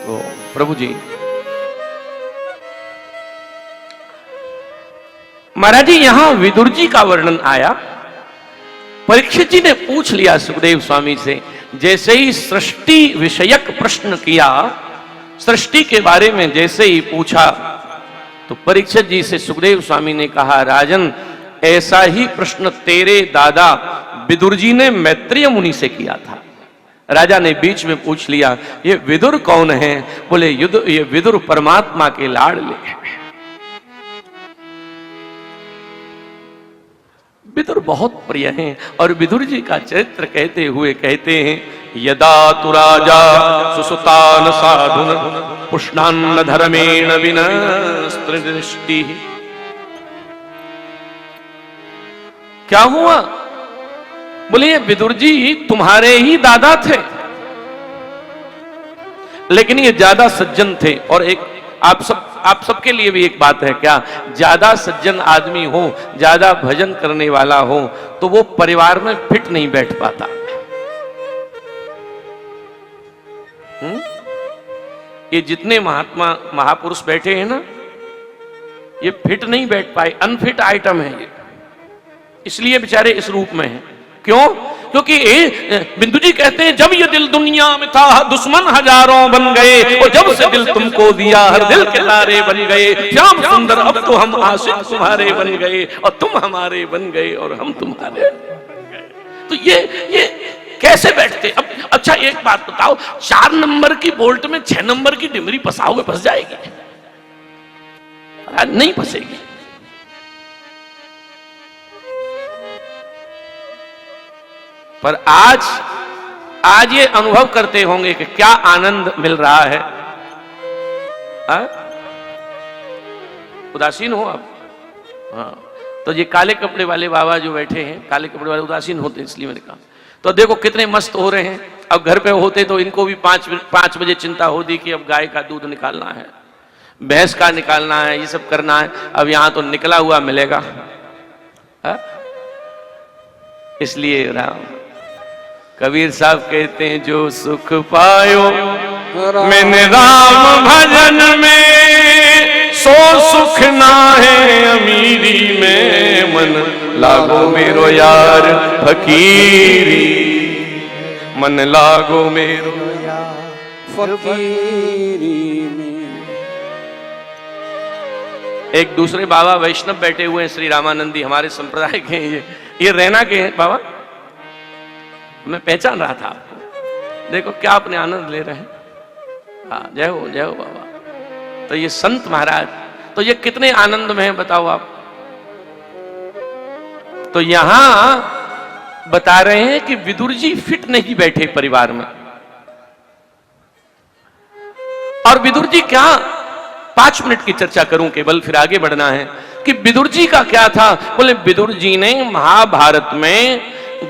तो प्रभु जी, महाराज जी यहां विदुर जी का वर्णन आया। परीक्षित जी ने पूछ लिया सुखदेव स्वामी से, जैसे ही सृष्टि विषयक प्रश्न किया, सृष्टि के बारे में जैसे ही पूछा, तो परीक्षित जी से सुखदेव स्वामी ने कहा, राजन ऐसा ही प्रश्न तेरे दादा विदुर जी ने मैत्रेय मुनि से किया था। राजा ने बीच में पूछ लिया, ये विदुर कौन है? बोले ये विदुर परमात्मा के लाडले हैं। विदुर बहुत प्रिय हैं। और विदुर जी का चरित्र कहते हुए कहते हैं, यदा तु राजा सुसुतान साधुन पुष्णान्न धर्मेण विनस्त्रदृष्टि। क्या हुआ? बोले ये विदुर जी तुम्हारे ही दादा थे, लेकिन ये ज्यादा सज्जन थे। और एक आप सब आप सबके लिए भी एक बात है क्या, ज्यादा सज्जन आदमी हो, ज्यादा भजन करने वाला हो, तो वो परिवार में फिट नहीं बैठ पाता। ये जितने महात्मा महापुरुष बैठे हैं ना, ये फिट नहीं बैठ पाए, अनफिट आइटम है ये, इसलिए बेचारे इस रूप में हैं। क्यों? क्योंकि बिंदु जी कहते हैं जब ये दिल दुनिया में था दुश्मन हजारों बन गए, और जब से दिल तुमको दिया हर दिल के तारे बन गए, श्याम सुंदर अब तो हम आशिक तुम्हारे बन गए, और तुम हमारे बन गए और हम तुम्हारे बन गए। तो ये कैसे बैठते? अब अच्छा एक बात बताओ, 4 नंबर की बोल्ट में 6 नंबर की डिमरी फंसाओगे, फंस जाएगी? नहीं फंसेगी। पर आज ये अनुभव करते होंगे कि क्या आनंद मिल रहा है। उदासीन हो आप? हाँ, तो ये काले कपड़े वाले बाबा जो बैठे हैं, काले कपड़े वाले उदासीन होते हैं, इसलिए मैंने कहा। तो देखो कितने मस्त हो रहे हैं। अब घर पे होते तो इनको भी 5 बजे चिंता होती कि अब गाय का दूध निकालना है, भैंस का निकालना है, ये सब करना है। अब यहां तो निकला हुआ मिलेगा। इसलिए राम कबीर साहब कहते हैं जो सुख पायो मैंने राम भजन में, सो सुख ना है अमीरी में, मन लागो मेरो यार फकीरी, मन लागो मेरो फकीरी में। एक दूसरे बाबा वैष्णव बैठे हुए हैं, श्री रामानंदी, हमारे संप्रदाय के हैं। ये रहना के हैं बाबा, मैं पहचान रहा था आपको। देखो क्या अपने आनंद ले रहे हैं। हाँ, जय हो बाबा। तो ये संत महाराज, तो ये कितने आनंद में हैं बताओ आप। तो यहां बता रहे हैं कि विदुर जी फिट नहीं बैठे परिवार में। और विदुर जी क्या, 5 मिनट की चर्चा करूं केवल, फिर आगे बढ़ना है कि विदुर जी का क्या था। बोले विदुर जी ने महाभारत में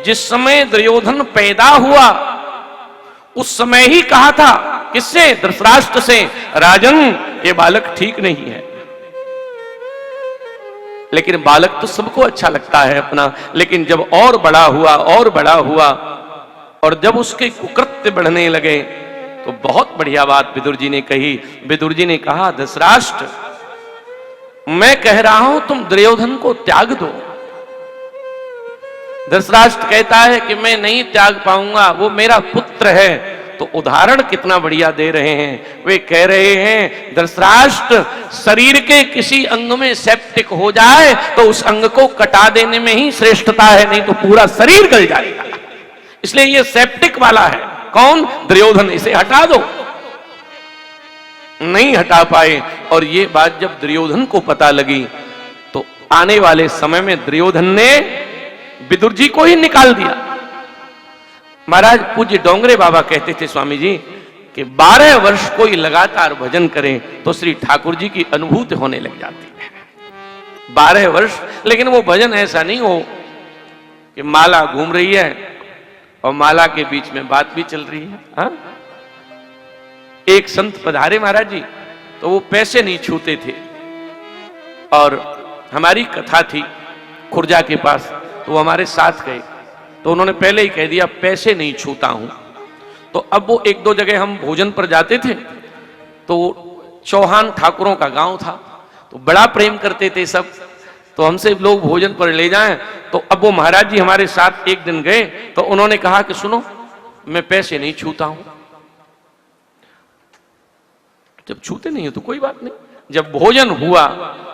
जिस समय दुर्योधन पैदा हुआ उस समय ही कहा था, किससे? धृतराष्ट्र से, राजन ये बालक ठीक नहीं है। लेकिन बालक तो सबको अच्छा लगता है अपना, लेकिन जब और बड़ा हुआ और जब उसके कुकृत्य बढ़ने लगे तो बहुत बढ़िया बात विदुर जी ने कही। विदुर जी ने कहा धृतराष्ट्र मैं कह रहा हूं तुम दुर्योधन को त्याग दो। धृतराष्ट्र कहता है कि मैं नहीं त्याग पाऊंगा, वो मेरा पुत्र है। तो उदाहरण कितना बढ़िया दे रहे हैं। वे कह रहे हैं धृतराष्ट्र शरीर के किसी अंग में सेप्टिक हो जाए तो उस अंग को कटा देने में ही श्रेष्ठता है, नहीं तो पूरा शरीर गल जाएगा। इसलिए ये सेप्टिक वाला है। कौन? दुर्योधन। इसे हटा दो। नहीं हटा पाए। और ये बात जब दुर्योधन को पता लगी तो आने वाले समय में दुर्योधन ने विदुर जी को ही निकाल दिया। महाराज पूज्य डोंगरे बाबा कहते थे स्वामी जी कि 12 वर्ष कोई लगातार भजन करे तो श्री ठाकुर जी की अनुभूति होने लग जाती है। 12 वर्ष। लेकिन वो भजन ऐसा नहीं हो कि माला घूम रही है और माला के बीच में बात भी चल रही है। हा? एक संत पधारे महाराज जी, तो वो पैसे नहीं छूते थे और हमारी कथा थी खुर्जा के पास, तो वो हमारे साथ गए। तो उन्होंने पहले ही कह दिया पैसे नहीं छूता हूं। तो अब वो 1-2 जगह हम भोजन पर जाते थे, तो चौहान ठाकुरों का गांव था, तो बड़ा प्रेम करते थे सब, तो हमसे लोग भोजन पर ले जाएं। तो अब वो महाराज जी हमारे साथ एक दिन गए, तो उन्होंने कहा कि सुनो मैं पैसे नहीं छूता हूं। जब छूते नहीं हो तो कोई बात नहीं। जब भोजन हुआ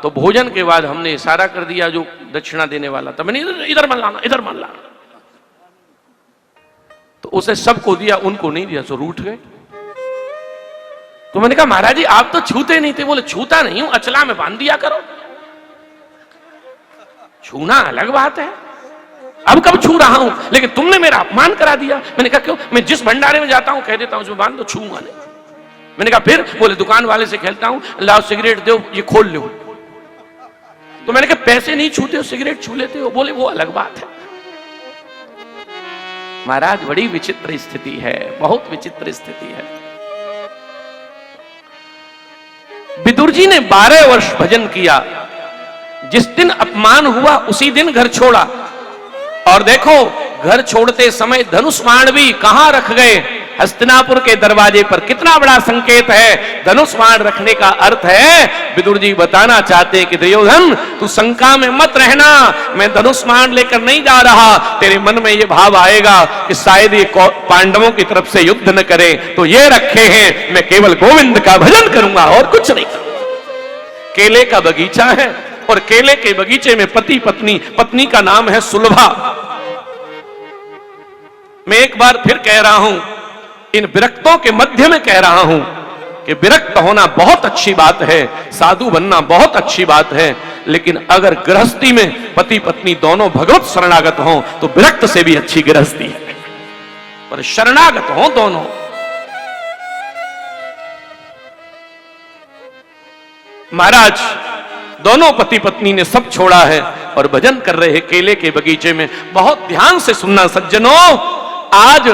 तो भोजन के बाद हमने इशारा कर दिया जो दक्षिणा देने वाला था, मैंने इधर मन लाना, इधर मन लाना। तो उसे सबको दिया, उनको नहीं दिया, तो रूठ गए। तो मैंने कहा महाराज जी आप तो छूते नहीं थे। बोले छूता नहीं हूं, अचला में बांध दिया करो। छूना अलग बात है, अब कब छू रहा हूं, लेकिन तुमने मेरा अपमान करा दिया। मैंने कहा क्यों? मैं जिस भंडारे में जाता हूं कह देता हूं उसमें बांध दो, छूंगा नहीं। मैंने कहा फिर? बोले दुकान वाले से खेलता हूं, लाओ सिगरेट दो, ये खोल लो। तो मैंने कहा पैसे नहीं छूते हो, सिगरेट छू लेते हो। बोले वो अलग बात है। महाराज बड़ी विचित्र स्थिति है, बहुत विचित्र स्थिति है। विदुर जी ने 12 वर्ष भजन किया। जिस दिन अपमान हुआ उसी दिन घर छोड़ा। और देखो, घर छोड़ते समय धनुष बाण भी कहां रख गए? हस्तिनापुर के दरवाजे पर। कितना बड़ा संकेत है! धनुष बाण रखने का अर्थ है, विदुर जी बताना चाहते हैं कि दुर्योधन, तू शंका में मत रहना, मैं धनुष बाण लेकर नहीं जा रहा। तेरे मन में ये भाव आएगा कि शायद ये पांडवों की तरफ से युद्ध न करें, तो ये रखे हैं, मैं केवल गोविंद का भजन करूंगा और कुछ नहीं करूंगा। केले का बगीचा है और केले के बगीचे में पति पत्नी, पत्नी का नाम है सुलभा। मैं एक बार फिर कह रहा हूं, इन विरक्तों के मध्य में कह रहा हूं कि विरक्त होना बहुत अच्छी बात है, साधु बनना बहुत अच्छी बात है, लेकिन अगर गृहस्थी में पति पत्नी दोनों भगवत शरणागत हों तो विरक्त से भी अच्छी गृहस्थी है, पर शरणागत हों दोनों। महाराज दोनों पति पत्नी ने सब छोड़ा है और भजन कर रहे हैं केले के बगीचे में। बहुत ध्यान से सुनना सज्जनों, आज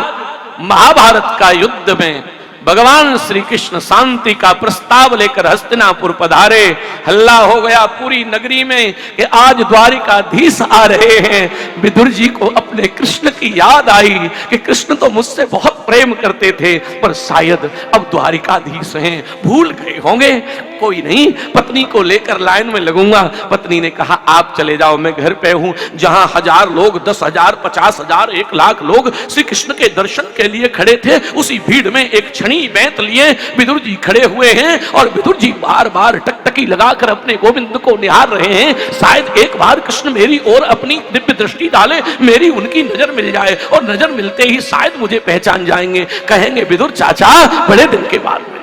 महाभारत का युद्ध में भगवान श्री कृष्ण शांति का प्रस्ताव लेकर हस्तिनापुर पधारे। हल्ला हो गया पूरी नगरी में कि आज द्वारिकाधीश आ रहे हैं। विदुर जी को अपने कृष्ण की याद आई कि कृष्ण तो मुझसे बहुत प्रेम करते थे, पर शायद अब द्वारिकाधीश हैं, भूल गए होंगे। कोई नहीं, पत्नी को लेकर लाइन में लगूंगा। पत्नी ने कहा, आप चले जाओ, मैं घर पे हूं। जहां 1000 लोग, 10,000, 50,000, 1 लाख लोग श्री कृष्ण के दर्शन के लिए खड़े थे, उसी भीड़ में एक छड़ी बेंत लिए विदुर जी खड़े हुए हैं और विदुर जी बार बार टकटकी लगाकर अपने गोविंद को निहार रहे हैं। शायद एक बार कृष्ण मेरी ओर अपनी दिव्य दृष्टि डाले, मेरी उनकी नजर मिल जाए, और नजर मिलते ही शायद मुझे पहचान जाएंगे, कहेंगे विदुर चाचा बड़े दिन के बाद मिले।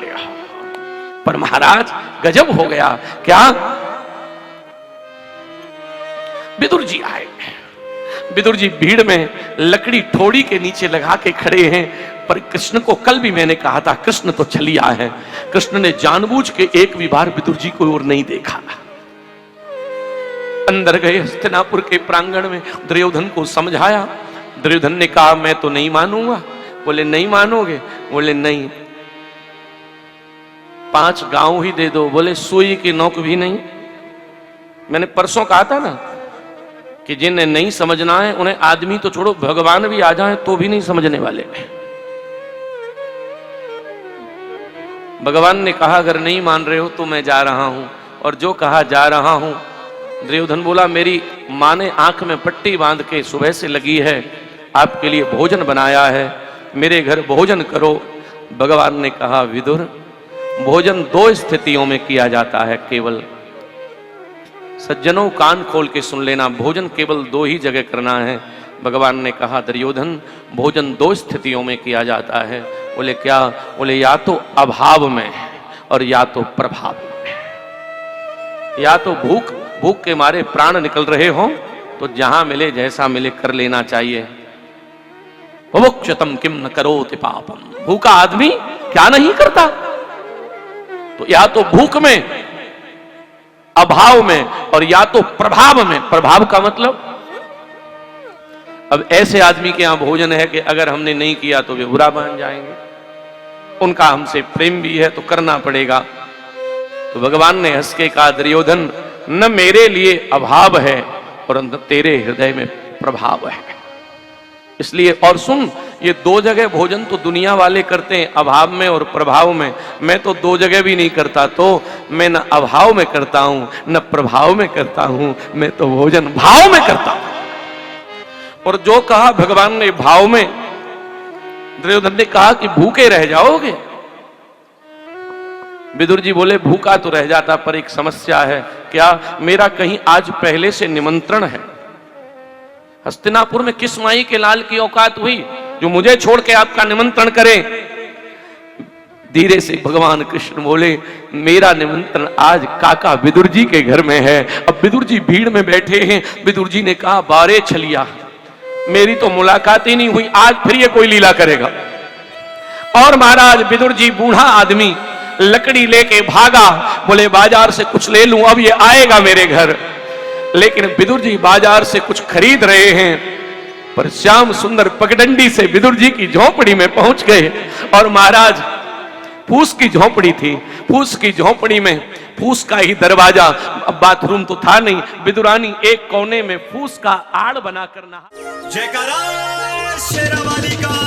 पर महाराज गजब हो गया। क्या? विदुर जी आए। विदुर जी भीड़ में लकड़ी ठोड़ी के नीचे लगा के खड़े हैं। पर कृष्ण को कल भी मैंने कहा था, कृष्ण तो छलिया है। कृष्ण ने जानबूझ के एक भी बार विदुर जी को और नहीं देखा। अंदर गए हस्तिनापुर के प्रांगण में, दुर्योधन को समझाया। दुर्योधन ने कहा, मैं तो नहीं मानूंगा। बोले नहीं मानोगे? बोले नहीं। 5 गांव ही दे दो। बोले सुई की नोक भी नहीं। मैंने परसों कहा था ना कि जिन्हें नहीं समझना है उन्हें आदमी तो छोड़ो, भगवान भी आ जाए तो भी नहीं समझने वाले। भगवान ने कहा, अगर नहीं मान रहे हो तो मैं जा रहा हूं। और जो कहा जा रहा हूं, दुर्योधन बोला, मेरी मां ने आंख में पट्टी बांध के सुबह से लगी है, आपके लिए भोजन बनाया है, मेरे घर भोजन करो। भगवान ने कहा, विदुर, भोजन 2 स्थितियों में किया जाता है केवल। सज्जनों कान खोल के सुन लेना, भोजन केवल 2 ही जगह करना है। भगवान ने कहा, दुर्योधन, भोजन 2 स्थितियों में किया जाता है। बोले क्या? बोले या तो अभाव में और या तो प्रभाव में। या तो भूख के मारे प्राण निकल रहे हो तो जहां मिले जैसा मिले कर लेना चाहिए। भुभुक्षतम किम न करोति पापम, भूखा आदमी क्या नहीं करता। तो या तो भूख में, अभाव में, और या तो प्रभाव में। प्रभाव का मतलब, अब ऐसे आदमी के यहां भोजन है कि अगर हमने नहीं किया तो वे बुरा मान जाएंगे, उनका हमसे प्रेम भी है तो करना पड़ेगा। तो भगवान ने हंस के कहा, दुर्योधन, न मेरे लिए अभाव है और न तेरे हृदय में प्रभाव है। इसलिए, और सुन, ये 2 जगह भोजन तो दुनिया वाले करते हैं, अभाव में और प्रभाव में। मैं तो 2 जगह भी नहीं करता। तो मैं न अभाव में करता हूं न प्रभाव में करता हूं, मैं तो भोजन भाव में करता हूं। और जो कहा भगवान ने भाव में, दुर्योधन ने कहा कि भूखे रह जाओगे। विदुर जी बोले, भूखा तो रह जाता, पर एक समस्या है। क्या? मेरा कहीं आज पहले से निमंत्रण है। हस्तिनापुर में किस माई के लाल की औकात हुई जो मुझे छोड़ के आपका निमंत्रण करे? धीरे से भगवान कृष्ण बोले, मेरा निमंत्रण आज काका विदुर जी के घर में है। अब विदुर जी भीड़ में बैठे हैं। विदुर जी ने कहा, बारे छलिया, मेरी तो मुलाकात ही नहीं हुई, आज फिर ये कोई लीला करेगा। और महाराज विदुर जी बूढ़ा आदमी लकड़ी लेके भागा। बोले बाजार से कुछ ले लूं, अब ये आएगा मेरे घर। लेकिन विदुर जी बाजार से कुछ खरीद रहे हैं, पर श्याम सुंदर पगडंडी से विदुर जी की झोपड़ी में पहुंच गए। और महाराज फूस की झोपड़ी थी। फूस की झोपड़ी में फूस का ही दरवाजा, अब बाथरूम तो था नहीं। विदुरानी एक कोने में फूस का आड़ बनाकर नहा। जयकारा शेरावाली का।